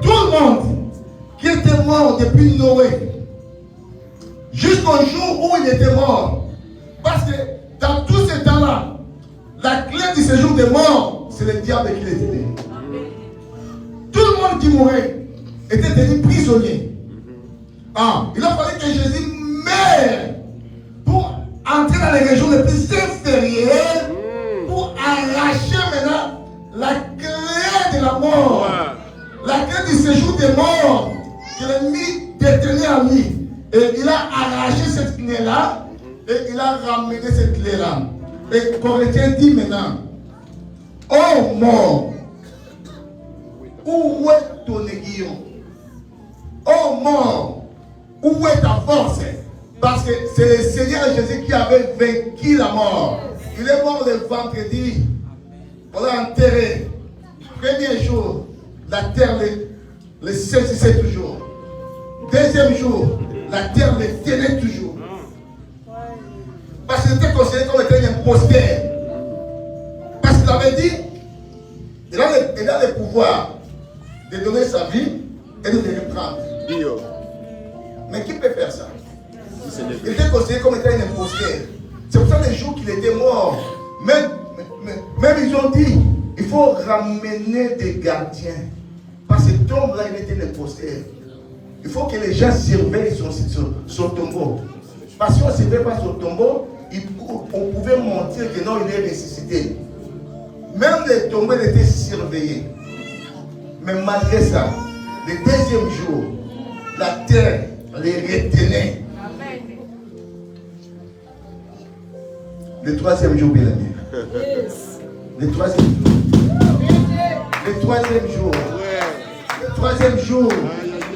Speaker 3: tout le monde qui était mort depuis Noé jusqu'au jour où il était mort. Parce que dans tout ce temps-là, la clé du séjour des morts, c'est le diable qui les aidait. Tout le monde qui mourait était devenu prisonnier. Il a fallu que Jésus meure pour entrer dans les régions les plus inférieures pour arracher maintenant la clé de la mort, la clé du séjour des morts que l'ennemi détenait en lui. Et il a arraché cette clé-là et il a ramené cette clé-là. Et Corinthiens dit maintenant, oh mort, où est ton aiguillon? Oh mort, où est ta force? Parce que c'est le Seigneur Jésus qui avait vaincu la mort. Il est mort le vendredi. On l'a enterré. Premier jour, la terre le saisissait toujours. Deuxième jour, la terre le tenait toujours. Parce qu'il était considéré comme étant un imposteur. Parce qu'il avait dit, il a le pouvoir de donner sa vie et de le reprendre. Mais qui peut faire ça? Il était considéré comme étant un imposteur. C'est pour ça les jours qu'il était mort, même ils ont dit, il faut ramener des gardiens. Parce que cet homme-là, il était un imposteur. Il faut que les gens surveillent son tombeau. Parce que si on ne surveille pas son tombeau, on pouvait mentir que non, il est ressuscité. Même les tombeaux étaient surveillés. Mais malgré ça, le deuxième jour, la terre les retenait. Le troisième jour, bien aimé. Le troisième jour. Le troisième jour. Le troisième jour,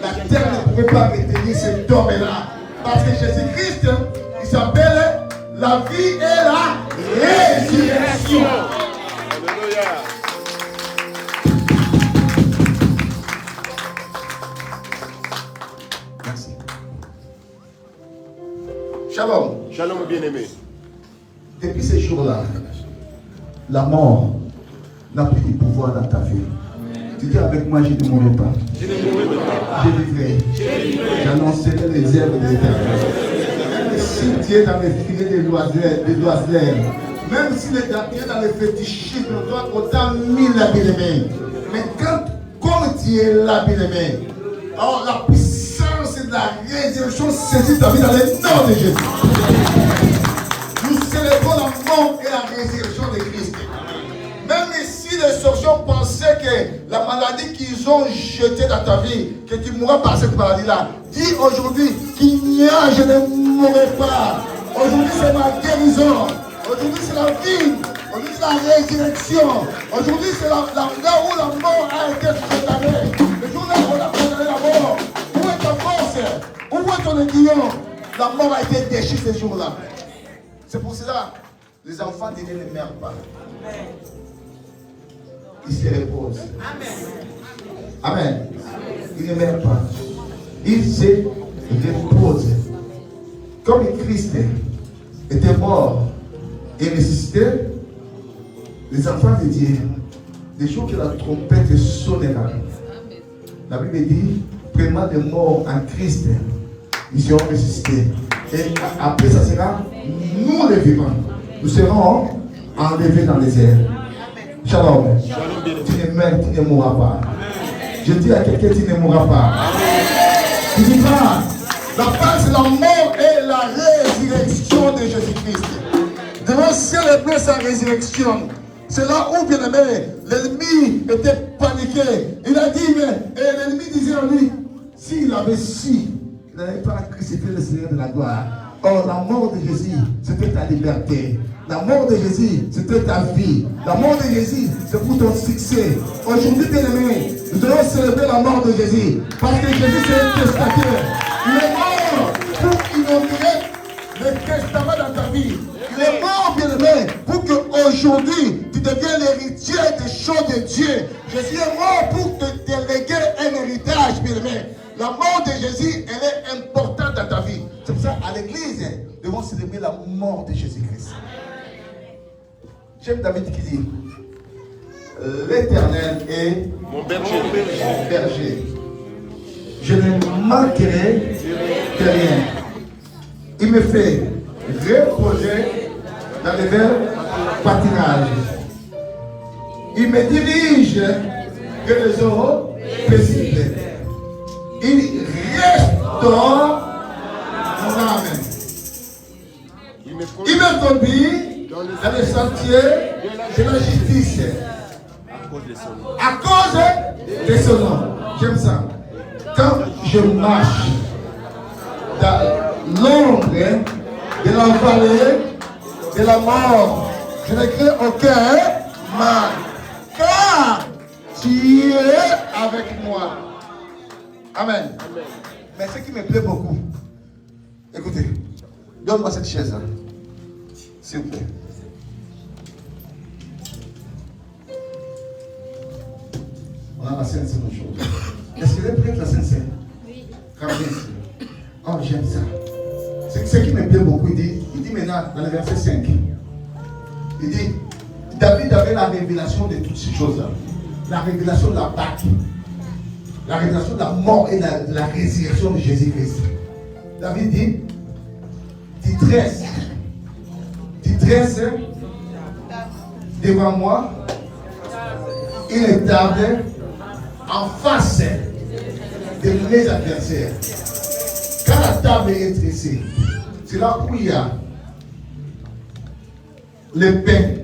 Speaker 3: la terre ne pouvait pas retenir cet homme-là. Parce que Jésus-Christ, il s'appelle la vie et la résurrection.
Speaker 5: Alléluia.
Speaker 3: Merci. Shalom.
Speaker 5: Shalom, bien-aimé.
Speaker 3: Depuis ces jours-là, la mort n'a plus de pouvoir dans ta vie. Tu dis avec moi, je ne mourrai pas. Je vivrai. J'annoncerai les œuvres de l'Éternel. Même si tu es dans les filets de l'oiseleur, même si tu es dans les fétichismes, toi, autant mille la bien-aimée. Mais comme tu es là, bien-aimé, alors la puissance de la résurrection saisit ta vie dans le nom de Jésus. Nous célébrons la mort et la résurrection de Christ. Même si les sorciers pensaient que la maladie qu'ils ont jetée dans ta vie, que tu mourras par cette maladie-là, dis aujourd'hui qu'il n'y a, je ne mourrai pas. Aujourd'hui c'est ma guérison. Aujourd'hui c'est la vie. Aujourd'hui c'est la résurrection. Aujourd'hui c'est là où la mort a été condamnée. Le jour où on a condamné la mort. Où est ta force? Où est ton aiguillon? La mort a été déchirée ce jour-là. C'est pour cela que les enfants de Dieu ne meurent pas. Ils se reposent. Amen. Ils ne meurent pas. Ils se reposent. Comme Christ était mort et ressuscité, les enfants de Dieu, les jours que la trompette sonnera, la Bible dit, premièrement des morts en Christ, ils seront ressuscités. Et après ça sera nous les vivants. Nous serons enlevés dans les airs. Shalom. Tu ne mourras pas. Je dis à quelqu'un, tu ne mourras pas. Tu dis pas, la fin c'est la mort et la résurrection de Jésus-Christ. Devons célébrer sa résurrection. C'est là où, bien aimé, l'ennemi était paniqué. Il a dit, mais l'ennemi disait en lui, s'il avait su, il n'avait pas crucifié le Seigneur de la gloire. Or, la mort de Jésus, c'était ta liberté. La mort de Jésus, c'était ta vie. La mort de Jésus, c'est pour ton succès. Aujourd'hui, bien aimé, nous devons célébrer la mort de Jésus. Parce que Jésus, c'est un testataire. Il est mort pour inaugurer le testament dans ta vie. Il est mort, bien aimé, pour qu'aujourd'hui, tu deviennes l'héritier des choses de Dieu. Jésus est mort pour te déléguer un héritage, bien aimé. La mort de Jésus, elle est importante dans ta vie. C'est pour ça qu'à l'église, nous devons célébrer la mort de Jésus-Christ. J'aime David qui dit, l'Éternel est
Speaker 5: mon berger.
Speaker 3: Mon berger. Je ne manquerai de rien. Il me fait reposer dans les verts pâturages. Il me dirige que les eaux paisibles. Il restaure mon âme. Il me conduit dans les sentiers de la justice. À cause de son nom. J'aime ça. Quand je marche dans l'ombre de la vallée de la mort, je ne crains aucun mal. Car tu es avec moi. Amen. Mais ce qui me plaît beaucoup, écoutez, donne-moi cette chaise-là, s'il vous plaît. On a la Sainte Seine aujourd'hui. Est-ce que vous êtes prêts la Sainte Seine? Oui. Oh, j'aime ça. Ce qui me plaît beaucoup, il dit maintenant dans le verset 5, il dit, David avait la révélation de toutes ces choses-là. La révélation de la Pâque. La révélation de la mort et de la résurrection de Jésus-Christ. David dit, tu dresses devant moi une table en face de mes adversaires. Quand la table est dressée, c'est là où il y a le pain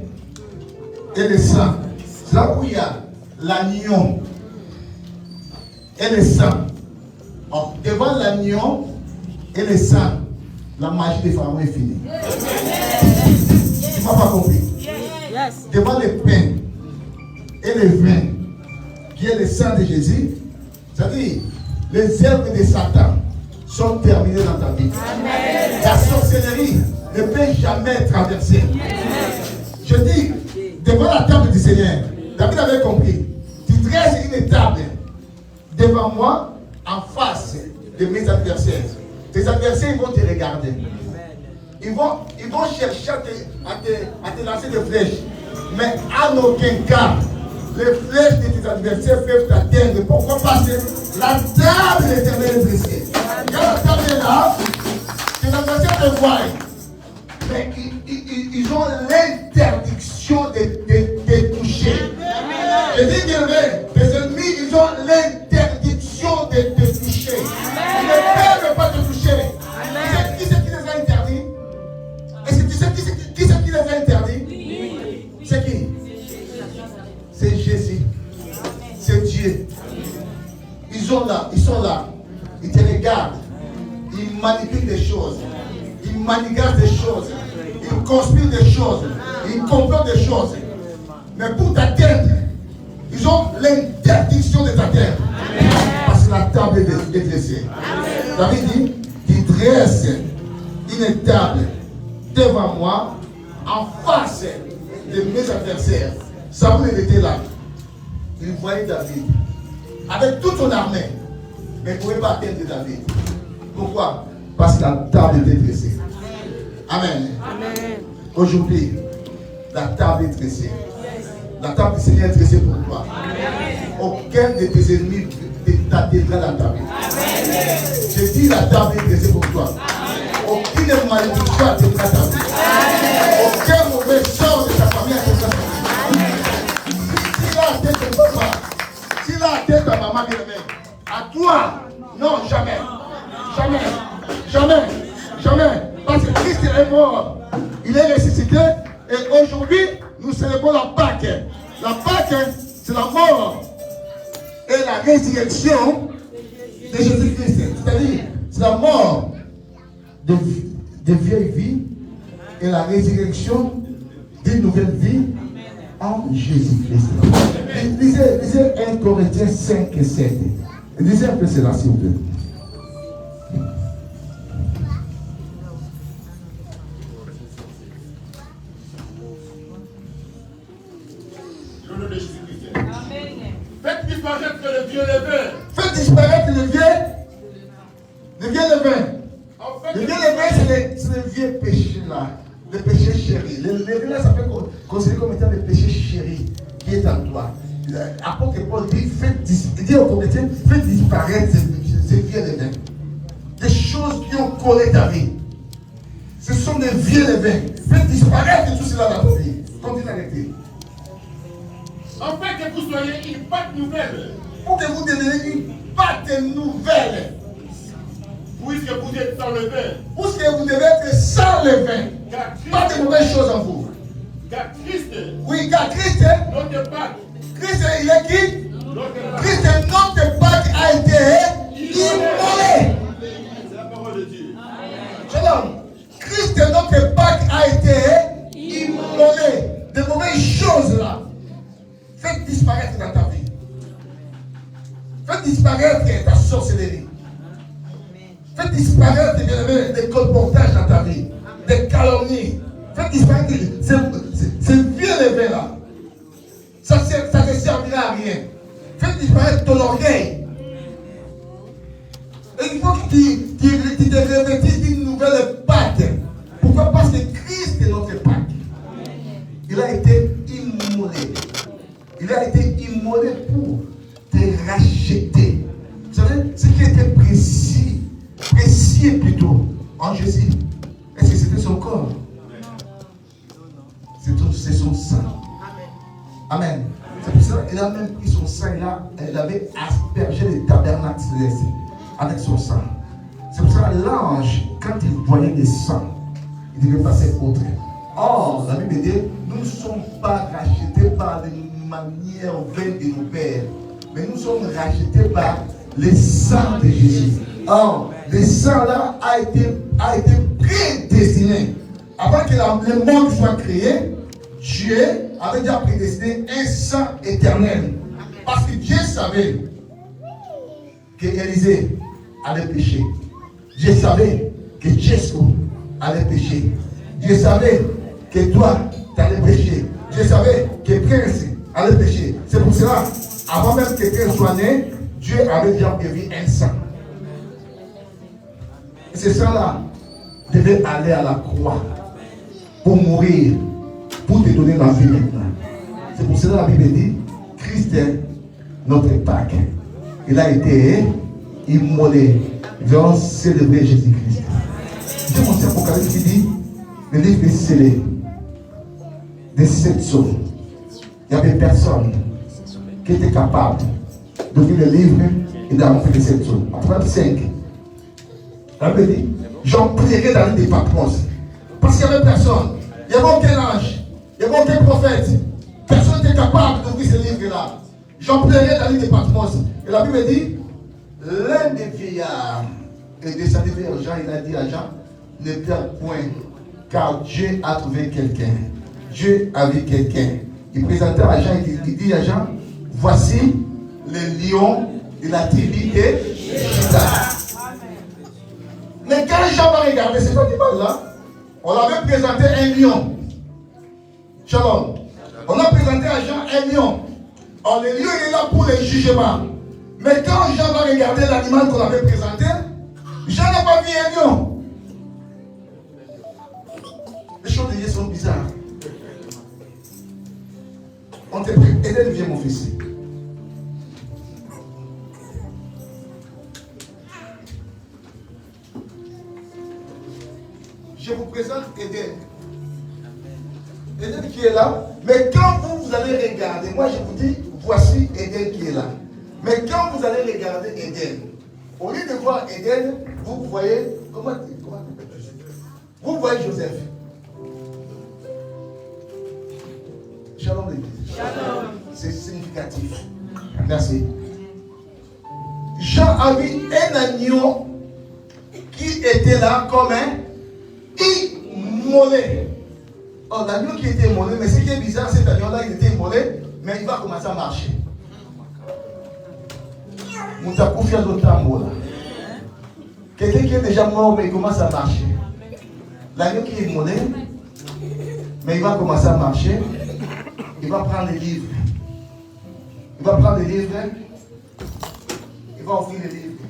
Speaker 3: et le sang. C'est là où il y a l'agneau et le sang. Or, devant l'agneau et le sang, la magie des pharaons est finie. Tu m'as pas compris? Devant le pain et le vin, qui est le sang de Jésus, c'est-à-dire les œuvres de Satan sont terminées dans ta vie. Amen. La sorcellerie ne peut jamais traverser. Je dis, devant la table du Seigneur, David avait compris, tu dresses une table devant moi en face de mes adversaires. Tes adversaires ils vont te regarder. Ils vont chercher à te lancer des flèches. Mais en aucun cas, les flèches de tes adversaires peuvent t'atteindre. Pourquoi? Parce que la table de l'Éternel est dressée. Quand la table est là, tes adversaires te voient. Mais ils ont l'interdiction de toucher. Je dis bien vrai, les ennemis, ils ont l'interdiction de te toucher. Ils ne peuvent pas te toucher. Qui c'est qui les a interdits? Est-ce que tu sais qui c'est qui les a interdits? Oui. C'est qui? C'est Jésus. C'est Dieu. Ils sont là. Ils te regardent. Ils manipulent des choses. Ils manigancent des choses. Ils conspirent des choses. Ils complotent des choses. Mais pour t'atteindre, ils ont l'interdiction de t'atteindre. Parce que la table est dressée. David dit, tu dresses une table devant moi en face de mes adversaires. Saoul était là. Il voyait David avec toute son armée. Mais il ne pouvait pas atteindre David. Pourquoi? Parce que la table était dressée. Amen. Amen. Aujourd'hui, la table est dressée. La table du Seigneur est dressée pour toi. Amen. Aucun de tes ennemis ne t'atteindra la table. Amen. Je dis la table est dressée pour toi. Amen. Aucune malédiction n'atteindra ta vie. Aucun mauvais sort de ta famille n'atteindra ta vie. S'il a atteint ton papa, s'il a atteint ta maman bien-aimée, à toi, non, jamais. Jamais. Jamais. Jamais. Parce que Christ est mort. Il est ressuscité. Et aujourd'hui, nous célébrons la Pâque. La Pâque, c'est la mort et la résurrection de Jésus-Christ. C'est-à-dire, c'est la mort de vieille vie et la résurrection d'une nouvelle vie en Jésus-Christ. Lisez 1 Corinthiens 5 et 7. Lisez un peu cela, s'il vous plaît.
Speaker 5: Faites disparaître le vieux levain.
Speaker 3: Faites disparaître le vieux levain. Le vieux levain, c'est le vieux péché là. Le péché chéri. Le levain là, ça peut être considéré comme étant le péché chéri qui est en toi. L'apôtre Paul dit, il dit aux Corinthiens, faites disparaître ces vieux levains. Des choses qui ont collé ta vie. Ce sont des vieux levains. Faites disparaître tout cela dans ta vie. Continue à l'écrire.
Speaker 5: Afin que vous soyez une pâte nouvelle.
Speaker 3: Pour que vous deveniez une pâte nouvelle.
Speaker 5: Puisque vous êtes sans levain.
Speaker 3: Puisque vous devez être sans levain. Pas de mauvaises choses en vous.
Speaker 5: Car Christ.
Speaker 3: Oui, car Christ.
Speaker 5: Notre Pâque.
Speaker 3: Christ, il est qui? Christ, notre Pâque a été immolé.
Speaker 5: C'est la parole de Dieu.
Speaker 3: Shalom. Christ, notre Pâque a été immolé. De mauvaises choses là. Faites disparaître dans ta vie. Faites disparaître ta sorcellerie. Faites disparaître des colportages dans ta vie. Des calomnies. Faites disparaître ces vieux levains là. Ça ne servira à rien. Faites disparaître ton orgueil. Et il faut que tu te revêtisses d'une nouvelle Pâque. Pourquoi? Parce que Christ est notre Pâque. Il a été immolé. Il a été immolé pour te racheter. Vous savez, ce qui était précieux plutôt en Jésus, est-ce que c'était son corps? C'est son sang. Amen. C'est pour ça qu'il a même pris son sang et il avait aspergé le tabernacle céleste avec son sang. C'est pour ça que l'ange, quand il voyait le sang, il devait passer autre. Or, la Bible dit, nous ne sommes pas rachetés par des manières vaines de nos pères, mais nous sommes rachetés par le sang de Jésus. Or, le sang là a été prédestiné. Avant que le monde soit créé, Dieu avait déjà prédestiné un sang éternel. Parce que Dieu savait que Élisée allait pécher. Dieu savait que Jesco allait pécher. Dieu savait que toi, tu allais pécher. Dieu savait que Prince allait pécher. C'est pour cela, avant même que Prince soit né, Dieu avait déjà prévu un sang. Et ce sang-là devait aller à la croix pour mourir, pour te donner la vie maintenant. C'est pour cela que la Bible dit, Christ est notre Pâque. Il a été immolé. Nous allons célébrer Jésus-Christ. C'est mon Apocalypse qui dit, le livre est scellé de 7 sceaux. Il n'y avait personne qui était capable d'ouvrir le livre et d'avancer les 7 sceaux. Apocalypse 5. La Bible dit, j'en prierai dans l'île des Patmos. Parce qu'il n'y avait personne. Il n'y avait aucun ange. Il n'y avait aucun prophète. Personne n'était capable d'ouvrir ce livre-là. J'en prierai dans l'île des Patmos. Et la Bible dit, l'un des vieillards est descendu vers Jean. Il a dit à Jean, ne perds point, car Dieu a trouvé quelqu'un. Dieu a vu quelqu'un. Il présentait à Jean, il dit à Jean, voici le lion de la tribu de Juda. Mais quand Jean va regarder cet animal-là, on l'avait présenté un lion. Shalom. On a présenté à Jean un lion. Alors le lion est là pour le jugement. Mais quand Jean va regarder l'animal qu'on avait présenté, Jean n'a pas vu un lion. Les choses de Dieu sont bizarres. On te prie, Eden, viens mon fils. Je vous présente Eden. Eden qui est là. Mais quand vous allez regarder, moi je vous dis, voici Eden qui est là. Mais quand vous allez regarder Eden, au lieu de voir Eden, vous voyez, comment vous voyez Joseph. Shalom l'église. Shalom. C'est significatif. Merci. Jean a vu un agneau qui était là comme un immolé. Oh, l'agneau qui était immolé, mais ce qui est bizarre, cet agneau-là, il était immolé, mais il va commencer à marcher. Quelqu'un qui est déjà mort, mais il commence à marcher. L'agneau qui est immolé, mais il va commencer à marcher. Il va prendre les livres. Il va prendre les livres. Il va ouvrir les livres.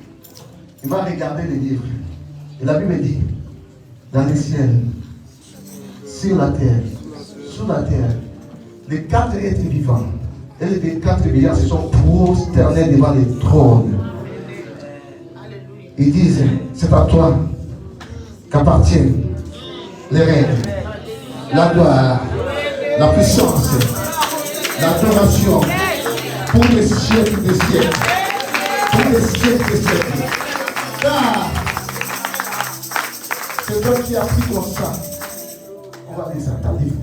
Speaker 3: Il va regarder les livres. Et la Bible dit, dans les ciels, sur la terre, sous la terre, les 4 êtres vivants et les 4 vieillards se sont prosternés devant le trône. Ils disent, c'est à toi qu'appartiennent les règnes, la gloire, la puissance, l'adoration pour les siècles des siècles. Pour les siècles des siècles. Car c'est toi qui as pris ton sang. On va lire ça, ta livre.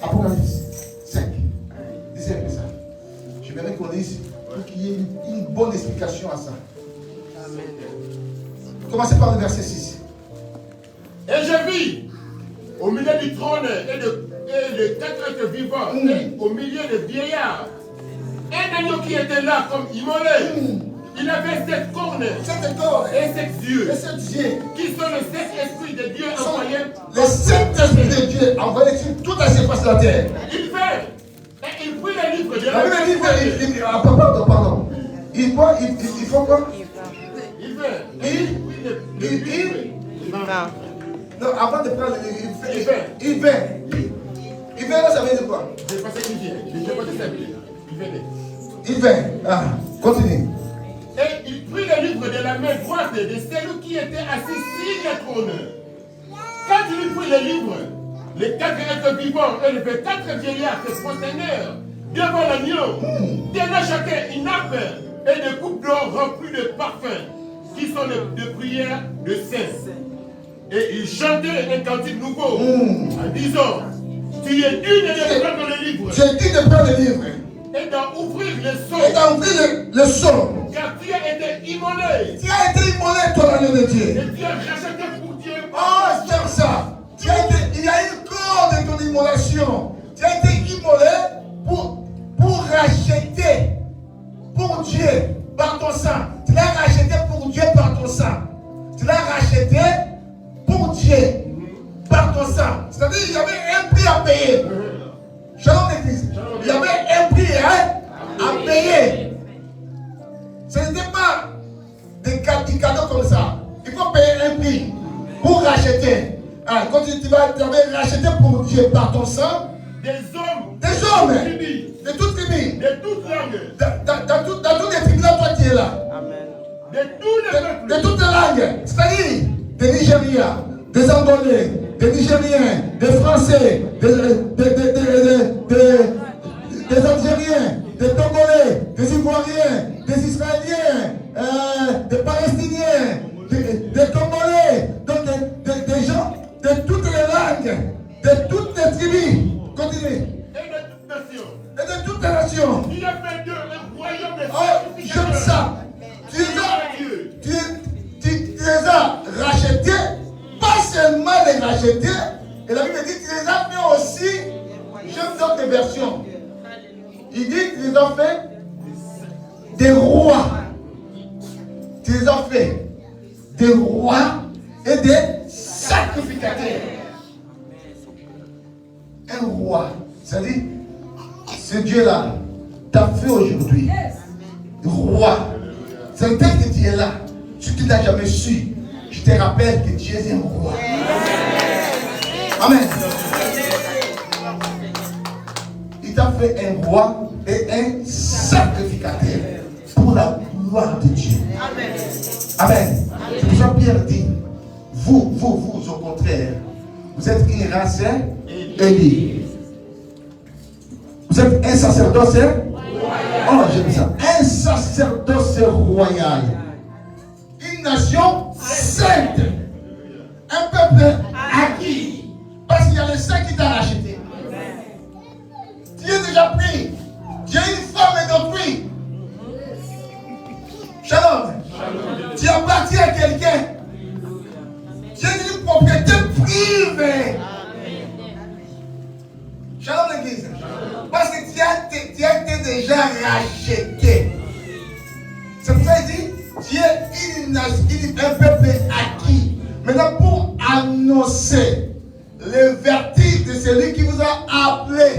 Speaker 3: Apocalypse 5. Lisez un peu ça. Je voudrais qu'on lise pour qu'il y ait une bonne explication à ça. Amen. Commencez par le verset 6.
Speaker 5: Et je vis au milieu du trône et de 4 êtres vivants, et au milieu des vieillards, un agneau qui était là comme immolé. Il avait 7 cornes et 7 yeux. Qui sont les 7 esprits de Dieu envoyés.
Speaker 3: Les 7 esprits de Dieu envoyés sur toute la surface de la terre.
Speaker 5: Il fait. Et il prit le livre de
Speaker 3: la Bible. Pardon. Il faut quoi?
Speaker 5: Il fait.
Speaker 3: Non, avant de prendre le livre, il vient là, ça veut dire quoi?
Speaker 5: Je ne sais pas ce qu'il vient. Je ne sais pas ce qu'il vient.
Speaker 3: Il vient. Ah, continue.
Speaker 5: Et il prit le livre de la main droite de celui qui était assis sur le trône. Quand il prit le livre, les 4 êtres vivants et les 4 vieillards se prosternèrent devant l'agneau, tenant chacun une nappe et des coupes d'or remplies de parfums, qui sont de prières de saints. Et ils chantaient un cantique nouveau en disant, tu es digne de prendre le livre.
Speaker 3: Tu es digne de prendre le livre.
Speaker 5: Et d'en ouvrir le sceau.
Speaker 3: Et d'en ouvrir le sceau.
Speaker 5: Car tu as été immolé.
Speaker 3: Tu as été immolé, toi, l'agneau de Dieu.
Speaker 5: Et tu as racheté pour Dieu.
Speaker 3: Oh, c'est ça. Il y a une cause de ton immolation. Tu as été immolé pour racheter pour Dieu par ton sang. Tu l'as racheté pour Dieu par ton sang. Tu l'as racheté pour Dieu par ton sang. C'est-à-dire qu'il y avait un prix à payer. Shalom l'église. Il y avait un prix à payer. Ce n'était pas des cadeaux comme ça. Il faut payer un prix pour racheter. Ah, quand tu vas racheter pour Dieu par ton sang,
Speaker 5: des hommes,
Speaker 3: de toutes tribus,
Speaker 5: de toutes langues,
Speaker 3: dans toutes les tribus, là, toi tu es là.
Speaker 5: de tous les peuples,
Speaker 3: De toutes les langues, c'est-à-dire des Nigériens, des Angolais, des Nigériens, des Français, des Algériens, des Togolais, des Ivoiriens, des Israéliens, des Palestiniens, des Congolais, donc des gens de toutes les langues, de toutes les tribus. Continuez. Et de toutes les nations.
Speaker 5: Il a fait d'eux un royaume de
Speaker 3: Oh, j'aime ça. Tu les as rachetés, pas seulement les rachetés, et la Bible dit que tu les as fait aussi, j'aime d'autres versions. Il dit que tu les as fait des rois. Tu les as fait des rois et des sacrificateurs. Un roi, c'est-à-dire, ce Dieu-là t'a fait aujourd'hui roi. C'est tel que tu es là. Si tu ne l'as jamais su, je te rappelle que Dieu est un roi. Amen. Il t'a fait un roi et un sacrificateur pour la gloire de Dieu. Amen. C'est pour ça que Pierre dit, vous, au contraire, vous êtes une race élue. Vous êtes un sacerdoce. Oh, j'aime ça. Un sacerdoce royal. Une nation sainte. Un peuple acquis. Parce qu'il y a le saint qui t'a racheté. Tu es déjà pris. Tu es une femme d'autrui. Shalom. Tu appartiens à quelqu'un. Tu es une propriété privée. Shalom l'église. Parce que tu as été déjà racheté. C'est pour ça qu'il dit, tu es un peuple acquis. Maintenant, pour annoncer le vertige de celui qui vous a appelé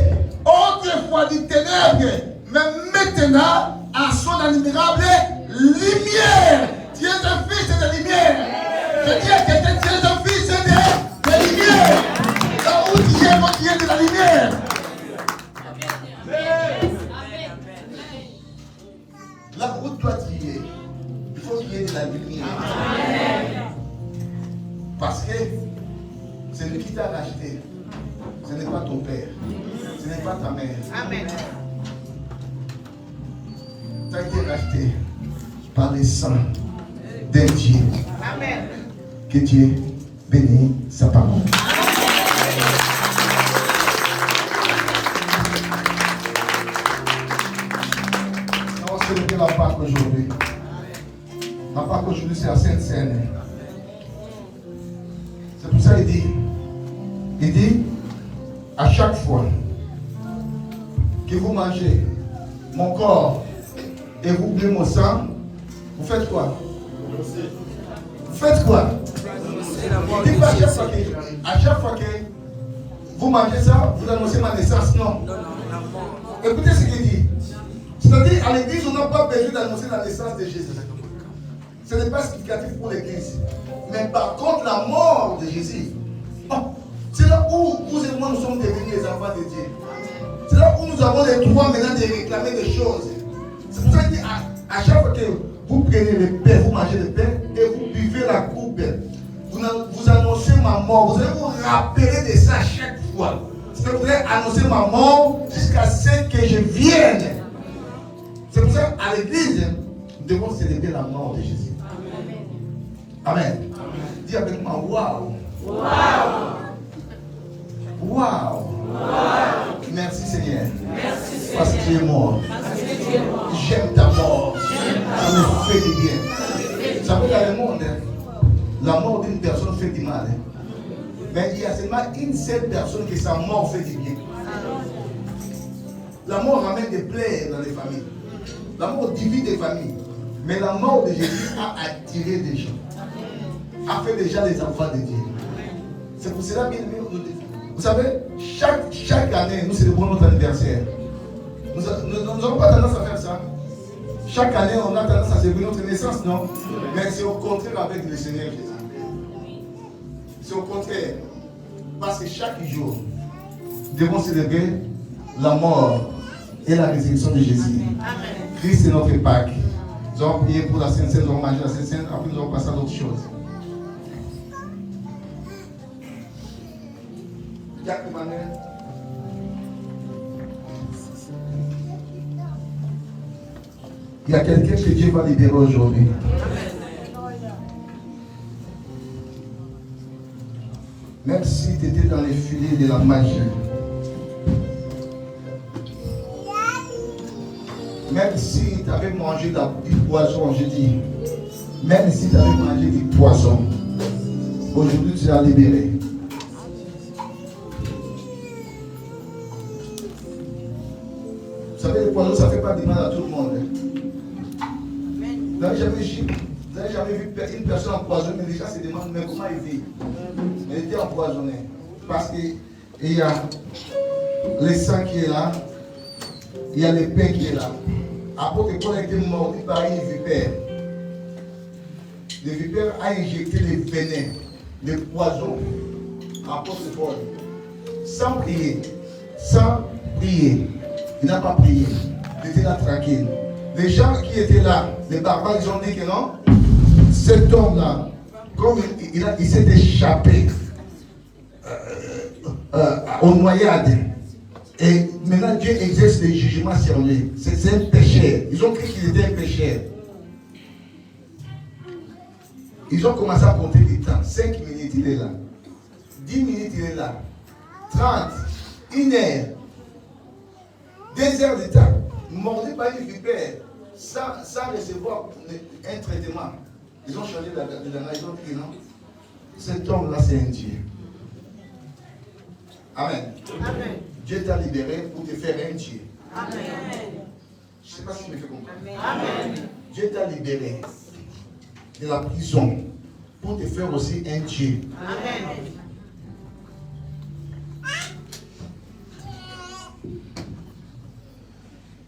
Speaker 3: autrefois du ténèbre, mais maintenant à son admirable lumière. Tu es un fils de lumière. Je dis à quelqu'un, tu es un fils de lumière. Là où tu es de la lumière. Là où toi tu es, il faut qu'il y ait de la lumière. Parce que c'est lui qui t'a racheté. Ce n'est pas ton père. Ce n'est pas ta mère. Amen. Tu as été racheté par le sang d'un Dieu. Amen. Que Dieu bénisse sa parole. On va célébrer la Pâque aujourd'hui. La Pâque aujourd'hui, c'est la Sainte Seine. C'est pour ça qu'il dit, à chaque fois que vous mangez mon corps et vous buvez mon sang, vous faites quoi? Vous faites quoi? Il dit pas à chaque fois que vous mangez ça, vous annoncez ma naissance. Non. Écoutez ce qu'il dit. C'est-à-dire, à l'église, on n'a pas besoin d'annoncer la naissance de Jésus. Ce n'est pas significatif pour l'église. Mais par contre, la mort de Jésus, c'est là où vous et moi nous sommes devenus les enfants de Dieu. C'est là où nous avons les droits maintenant de réclamer des choses. C'est pour ça qu'il dit, à chaque fois que vous prenez le pain, vous mangez le pain et vous buvez la coupe, vous annoncez ma mort. Vous allez vous rappeler de ça chaque fois. C'est-à-dire que vous allez annoncer ma mort jusqu'à ce que je vienne. C'est pour ça qu'à l'église, nous devons célébrer la mort de Jésus. Amen. Dis avec moi, waouh. Waouh. Merci Seigneur. Parce que tu es mort. J'aime ta mort. Ça me Mais il y a seulement une seule personne qui sa mort fait du bien. La mort ramène des plaies dans les familles. La mort divise des familles. Mais la mort de Jésus a attiré des gens. A fait déjà les enfants de Dieu. C'est pour cela, bien aimé, vous savez, chaque année, nous célébrons notre anniversaire. Nous n'avons pas tendance à faire ça. Chaque année, on a tendance à célébrer notre naissance, non? Mais c'est au contraire avec le Seigneur Jésus. C'est au contraire. Parce que chaque jour, nous devons célébrer la mort et la résurrection de Jésus. Christ est notre Pâques. Nous allons prier pour la Sainte Seine, nous allons manger la Sainte Seine, après nous allons passer à d'autres choses. Jacques Emmanuel. Il y a quelqu'un que Dieu va libérer aujourd'hui. Même si tu étais dans les filets de la magie, même si tu avais mangé du poison, je dis, même si tu avais mangé du poison, aujourd'hui tu seras libéré. Vous savez, le poison, ça ne fait pas de mal à tout le monde. Vous n'avez jamais vu une personne empoisonnée, mais les gens se demandent mais comment il vit. Elle était empoisonnée. Parce qu'il y a le sang qui est là, il y a le pain qui est là. Apôtre Paul a été mordu par une vipère. Le vipère a injecté les venin, le poison. Apôtre Paul, sans prier, il n'a pas prié. Il était là tranquille. Les gens qui étaient là, les barbares, ils ont dit que non, cet homme-là, comme il s'est échappé aux noyades, et maintenant Dieu exerce des jugements sur lui. C'est un pécheur. Ils ont cru qu'il était un pécheur. Ils ont commencé à compter du temps. 5 minutes, il est là. 10 minutes, il est là. 30, 1 heure, 2 heures de temps. Mordu par une vipère, sans recevoir un traitement. Ils ont changé de la ils ont dit non. Cet homme-là, c'est un Dieu. Amen. Amen. Dieu t'a libéré pour te faire un Dieu. Amen. Je ne sais pas si je me fais comprendre. Amen. Dieu t'a libéré de la prison pour te faire aussi un Dieu. Amen.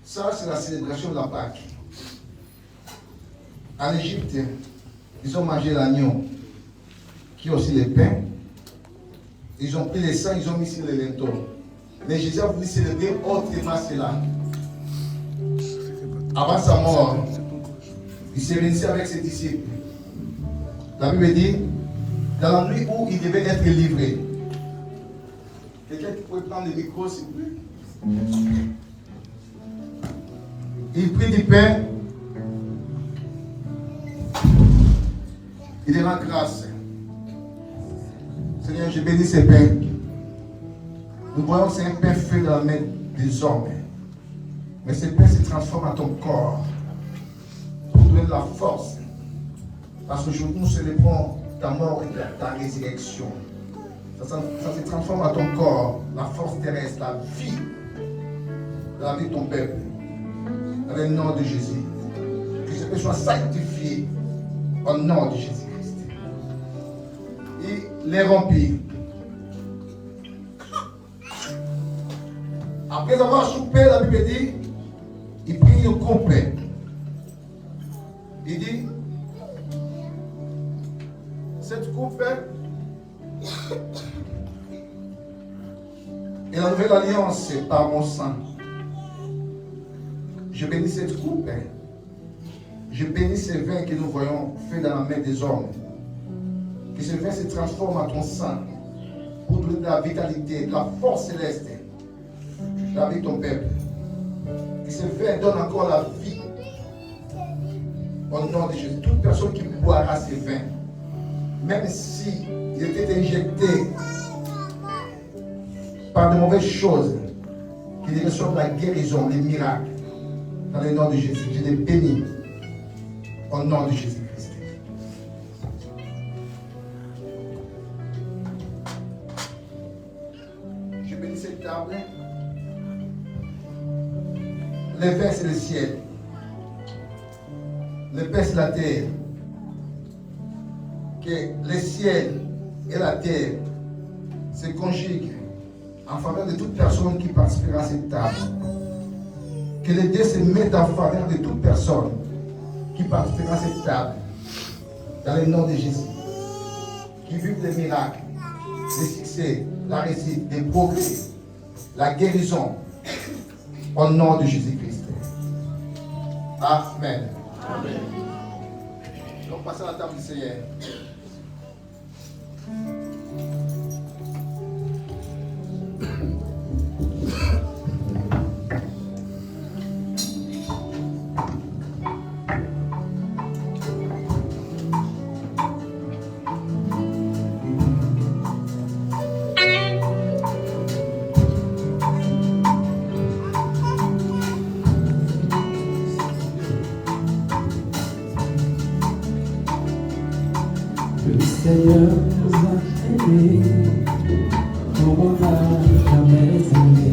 Speaker 3: Ça, c'est la célébration de la Pâque. En Égypte, ils ont mangé l'agneau, qui est aussi le pain. Ils ont pris le sang, ils ont mis sur les linteaux. Mais Jésus a voulu célébrer autrement cela. Avant sa mort, il s'est réuni avec ses disciples. La Bible dit, dans la nuit où il devait être livré. Quelqu'un qui pourrait prendre le micro, s'il vous plaît. Il prit du pain. Il lui rend grâce. Seigneur, je bénis ces pains. Nous voyons que c'est un pain fait dans la main des hommes. Mais ce pain se transforme en ton corps pour donner de la force. Parce qu'aujourd'hui, nous célébrons ta mort et ta résurrection. Ça se transforme en ton corps, la force terrestre, la vie de ton peuple. Dans le nom de Jésus. Que ce pain soit sanctifié au nom de Jésus-Christ. Il les remplit. Après avoir soupé, la Bible dit, il prit une coupe. Il dit, cette coupe est la nouvelle alliance par mon sang. Je bénis cette coupe. Je bénis ce vin que nous voyons fait dans la main des hommes. Que ce vin se transforme en ton sang pour donner de la vitalité, de la force céleste dans la vie de ton peuple. Que ce vin donne encore la vie. Au nom de Jésus, toute personne qui boira ce vin, même si il était injecté par de mauvaises choses, qu'il reçoive la guérison, les miracles. Dans le nom de Jésus, je les bénis. Au nom de Jésus-Christ. table. Le Père, c'est le ciel. Le Père, c'est la terre. Que le ciel et la terre se conjuguent en faveur de toute personne qui participera à cette table. Que les dieux se mettent en faveur de toute personne qui participera à cette table. Dans le nom de Jésus. Qui vivent des miracles, des succès, la réussite, des progrès, la guérison. Au nom de Jésus-Christ. Amen. Amen. Donc passons à la table du Seigneur.
Speaker 6: Le Seigneur nous a aimés, comme on n'a jamais aimé.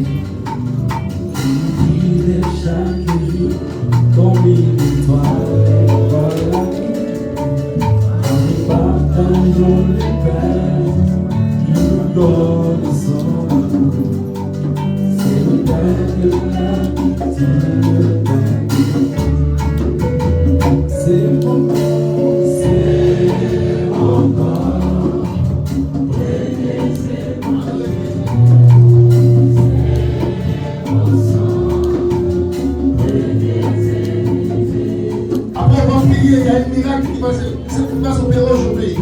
Speaker 6: Il vit chaque jour comme une étoile dans la vie. En partageant le Père qui nous donne son amour. C'est le Père de l'amitié, le Père. C'est mon corps.
Speaker 3: Il y a un miracle qui va s'opérer aujourd'hui.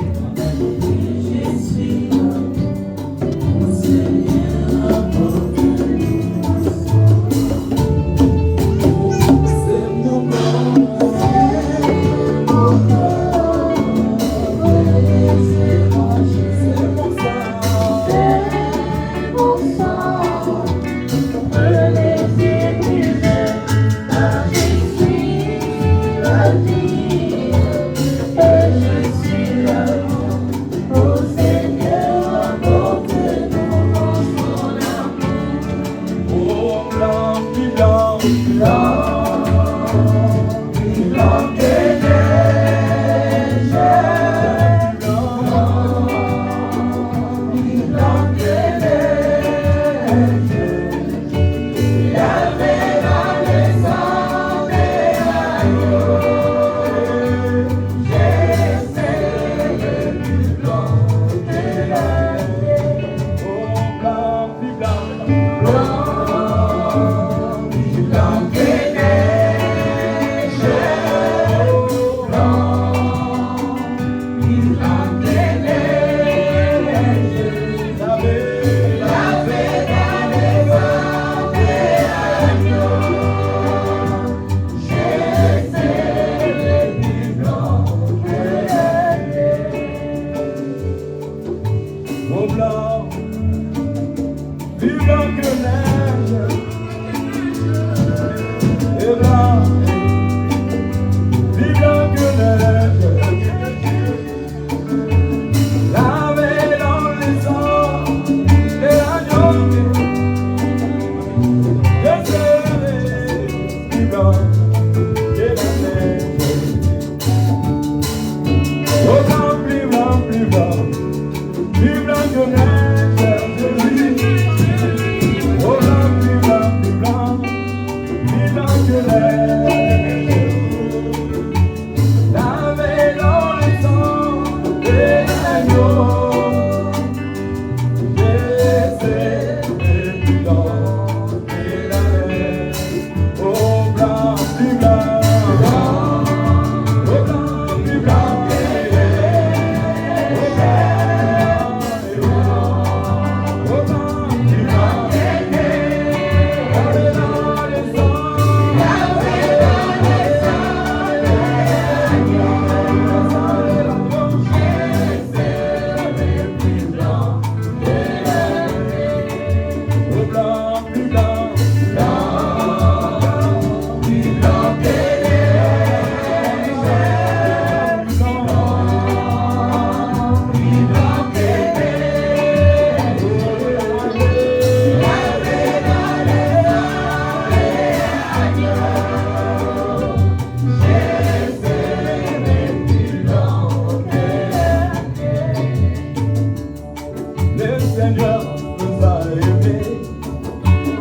Speaker 6: Seigneur nous a aimés,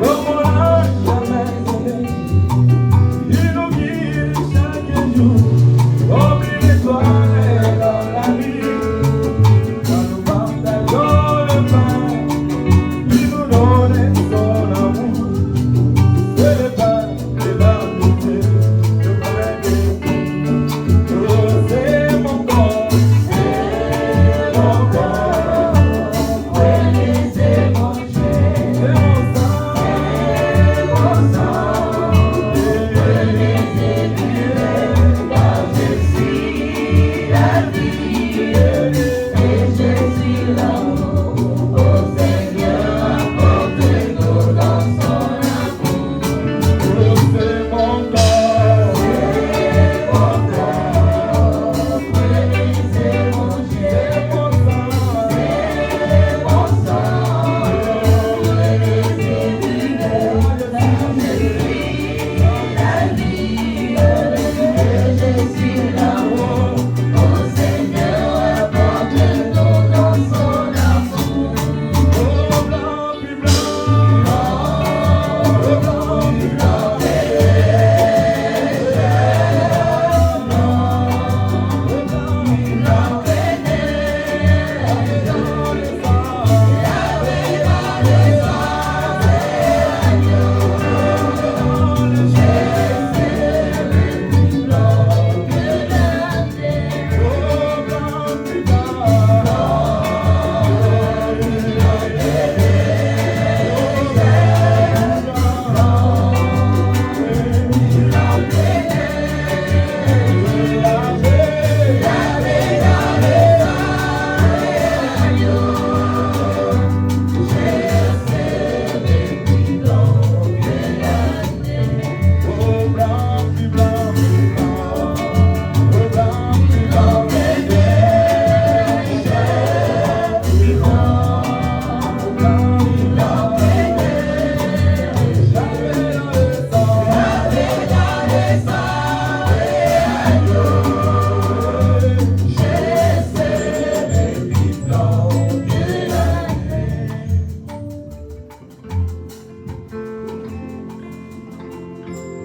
Speaker 6: comme on n'a jamais aimé. Il nous guide chaque jour, comme une étoile dans la nuit. Quand nous partageons le pain, il nous donne son amour. C'est le pain de la vérité, le pain de Dieu. Oh, c'est mon corps, c'est mon corps. C'est mon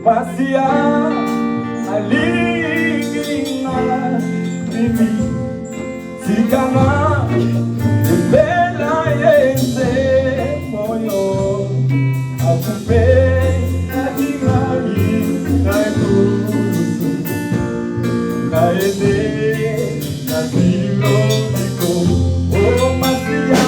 Speaker 6: Masia alingina mimi sikana bela yense moyo akupe atingali na kusu na ede na tilo diko oh Masia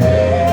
Speaker 7: Yeah.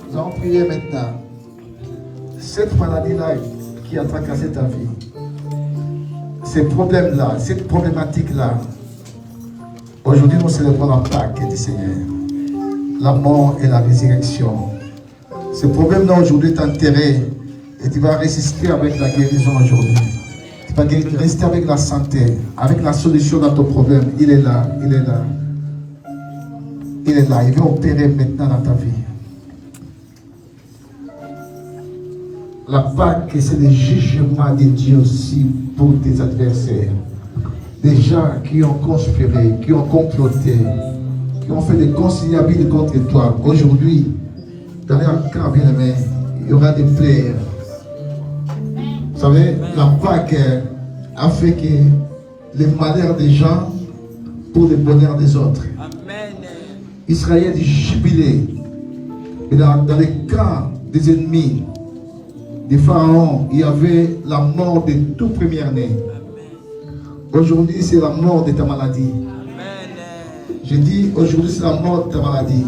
Speaker 3: Nous allons prier maintenant. Cette maladie-là qui a tracassé ta vie, ces problèmes-là, cette problématique-là, aujourd'hui nous célébrons la Pâque du Seigneur, la mort et la résurrection. Ce problème-là aujourd'hui est enterré et tu vas résister avec la guérison aujourd'hui. Tu vas rester avec la santé, avec la solution dans ton problème. Il est là, il est là. Il est là, il veut opérer maintenant dans ta vie. La Pâque, c'est le jugement de Dieu aussi pour tes adversaires. Des gens qui ont conspiré, qui ont comploté, qui ont fait des conciliables contre toi. Aujourd'hui, dans leur camp bien-aimé, il y aura des plaies. Vous savez, la Pâque a fait que les malheurs des gens pour le bonheur des autres. Israël est jubilé. Et dans les camps des ennemis, des pharaons, il y avait la mort de tout premier-né. Aujourd'hui, c'est la mort de ta maladie. Je dis, aujourd'hui, c'est la mort de ta maladie.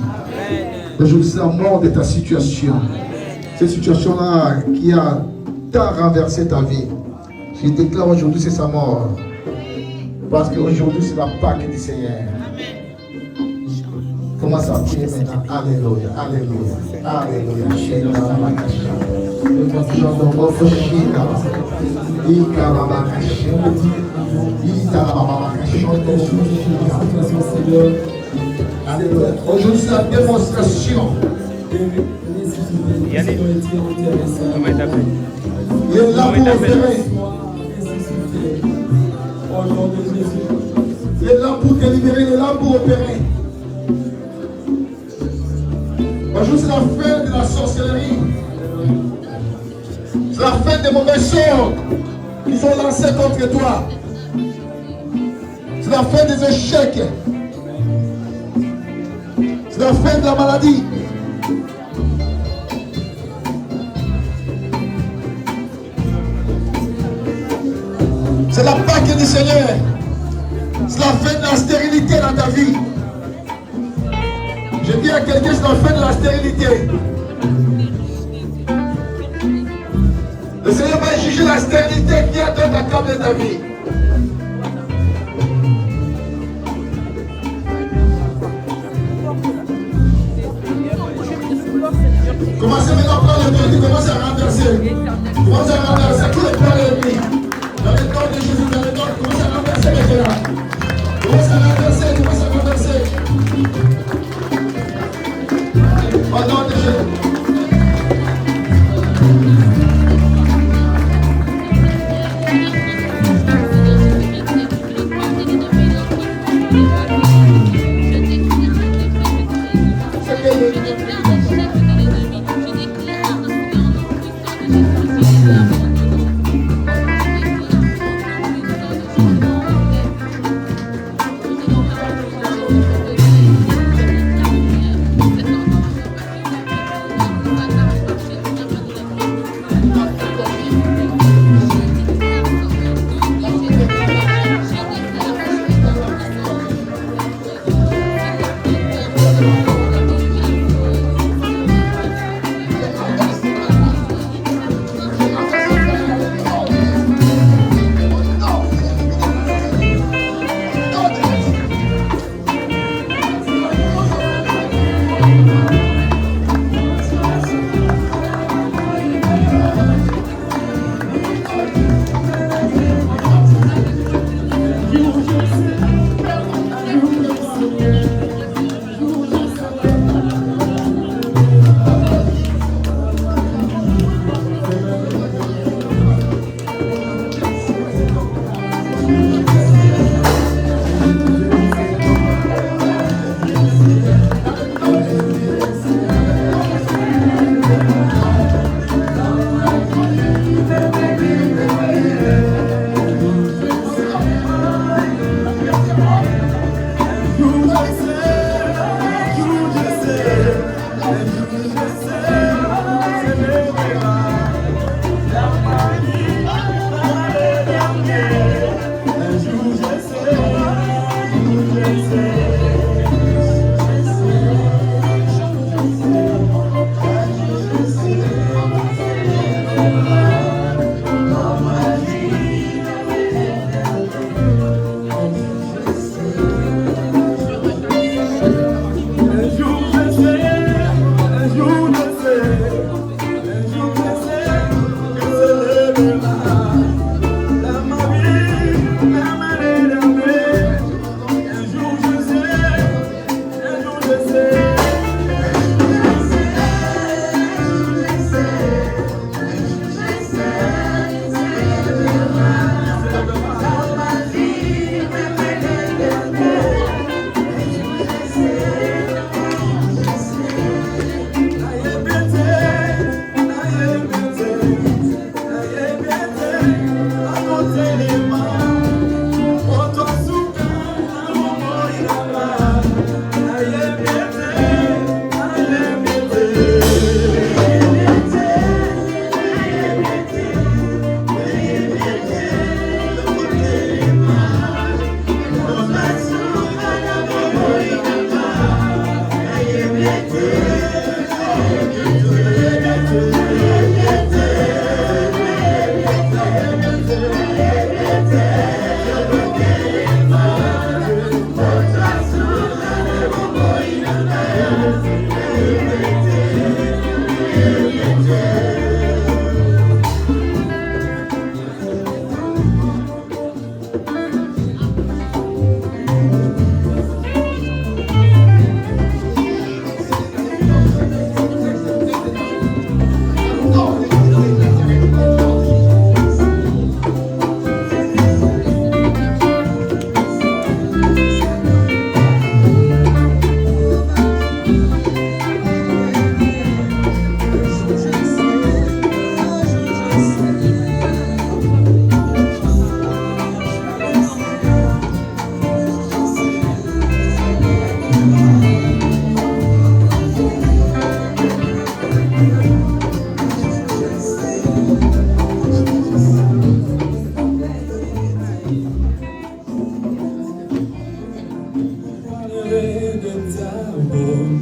Speaker 3: Aujourd'hui, c'est la mort de ta situation. Cette situation-là qui a tant renversé ta vie. Je déclare aujourd'hui, c'est sa mort. Parce qu'aujourd'hui, c'est la Pâque du Seigneur. Commence à prier maintenant. Alléluia, alléluia, alléluia. Aujourd'hui, c'est la démonstration. Il est là pour opérer. Il est là pour délibérer, il est là pour opérer. Aujourd'hui, c'est la fin de la sorcellerie. C'est la fin des mauvais sorts qui sont lancés contre toi. C'est la fin des échecs. C'est la fin de la maladie. C'est la Pâque du Seigneur. C'est la fin de la stérilité dans ta vie. Je dis à quelqu'un, c'est la fin de la stérilité. Le Seigneur va juger la stérilité qui est dans ta table de ta vie. Commencez maintenant à prendre l'autorité, commencez à renverser. Commencez à renverser tous les plans de l'ennemi. Dans le nom de Jésus, dans le nom, commencez à renverser maintenant. Commencez à renverser, commencez à renverser. Au nom de Jésus.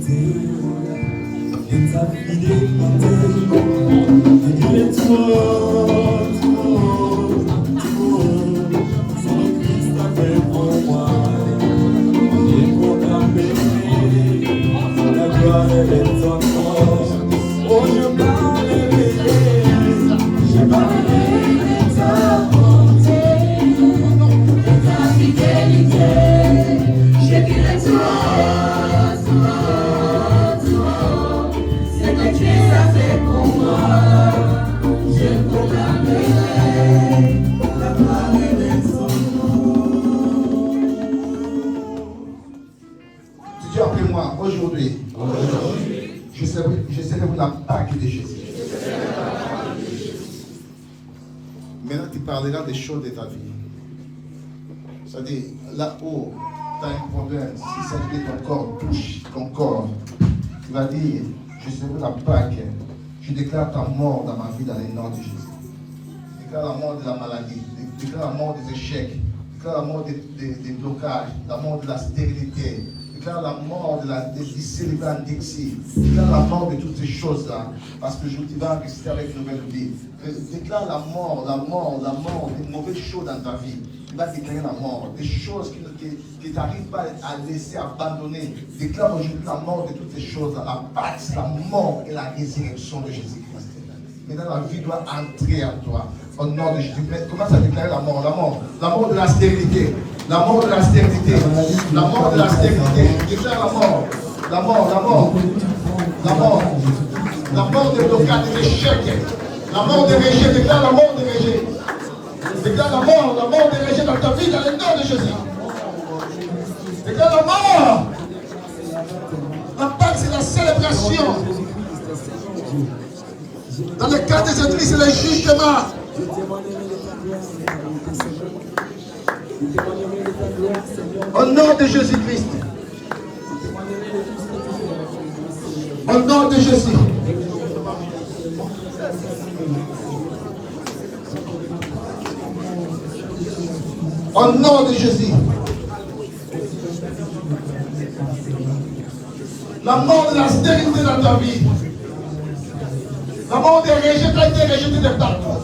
Speaker 6: et ta fidélité. Il est toi, ce que Christ a fait pour moi. J'ai proclamé la gloire de ton nom. Oh, je m'en réveillé, j'ai parlé de ta bonté, de ta fidélité. J'ai dit le toi, c'est que Christ a fait pour moi. Je proclamerai la gloire de son nom.
Speaker 3: Tu dis appelez-moi aujourd'hui. Je célèbre la Pâque de Jésus. Maintenant, tu parleras des choses de ta vie. C'est-à-dire, là-haut, tu as un problème. Si ça fait ton corps touche ton corps, tu vas dire, je célèbre la Pâque. Je déclare ta mort dans ma vie dans le nom de Jésus. Je déclare la mort de la maladie. Je déclare la mort des échecs. Je déclare la mort des blocages. La mort de la stérilité. Déclare la mort du célibat Dixie. Déclare la mort de toutes ces choses-là. Parce que je te vais rester avec une nouvelle vie. Déclare la mort des mauvaises choses dans ta vie. Tu vas déclarer la mort. Des choses qui t'arrivent pas à laisser abandonner. Déclare aujourd'hui la mort de toutes ces choses-là. La Pâque, la mort et la résurrection de Jésus-Christ. Maintenant, la vie doit entrer en toi. Au nom de Jésus. Commence à déclarer la mort. La mort de la stérilité. La mort de la stérilité. La mort de la stérilité. Déclare la mort. La mort. La mort des blocages, des échecs. La mort des rejet. Déclare la mort des rejets. Déclare la mort des rejets dans ta vie, dans le nom de Jésus. Déclare la mort. La Pâque, c'est la célébration. Dans le cas des églises, c'est le jugement. Au nom de Jésus-Christ. Au nom de Jésus. Au nom de Jésus. La mort de la stérilité dans ta vie. La mort des rejetés, tu as été rejeté de partout.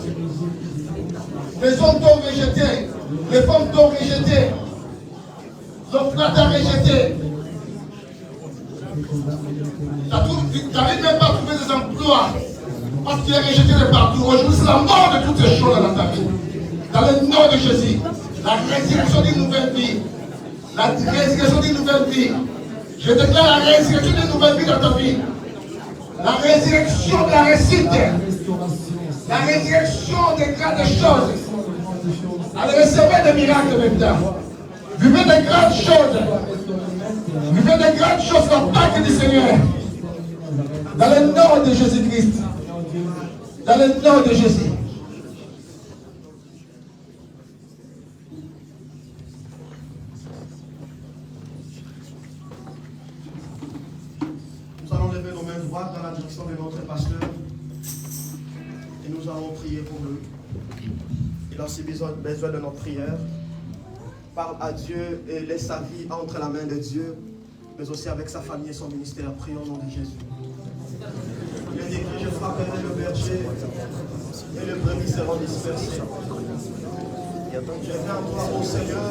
Speaker 3: Les hommes t'ont rejeté. Les femmes t'ont rejeté. L'emploi t'a rejeté. Tu n'arrives même pas à trouver des emplois parce que tu es rejeté de partout. Aujourd'hui, c'est la mort de toutes ces choses dans ta vie. Dans le nom de Jésus, la résurrection d'une nouvelle vie. La résurrection d'une nouvelle vie. Je déclare la résurrection d'une nouvelle vie dans ta vie. La résurrection de la réussite. La résurrection des grandes choses. Allez, recevez des miracles maintenant. Vivez des grandes choses. Vivez des grandes choses dans la Pâque du Seigneur. Dans le nom de Jésus-Christ. Dans le nom de Jésus.
Speaker 1: Nous allons lever nos mains droites dans la direction de notre pasteur. Et nous allons prier pour lui. Il a aussi besoin de notre prière. Parle à Dieu et laisse sa vie entre la main de Dieu, mais aussi avec sa famille et son ministère. Prions au nom de Jésus. Il est écrit, je frapperai le berger et les brebis seront dispersés. Je viens à toi, ô Seigneur,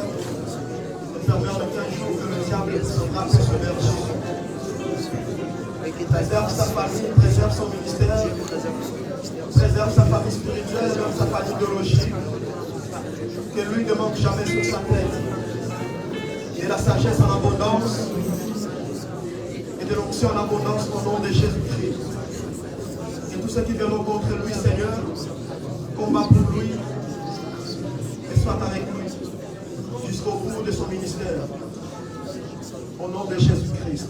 Speaker 1: ne permets aucun jour que le diable frappe ce berger. Préserve sa famille, préserve son ministère, préserve sa famille spirituelle, sa famille biologique. Que lui ne manque jamais sur sa tête. Et la sagesse en abondance. Et de l'onction en abondance au nom de Jésus-Christ. Et tous ceux qui viennent contre lui, Seigneur, combat pour lui. Et soit avec lui jusqu'au bout de son ministère. Au nom de Jésus-Christ.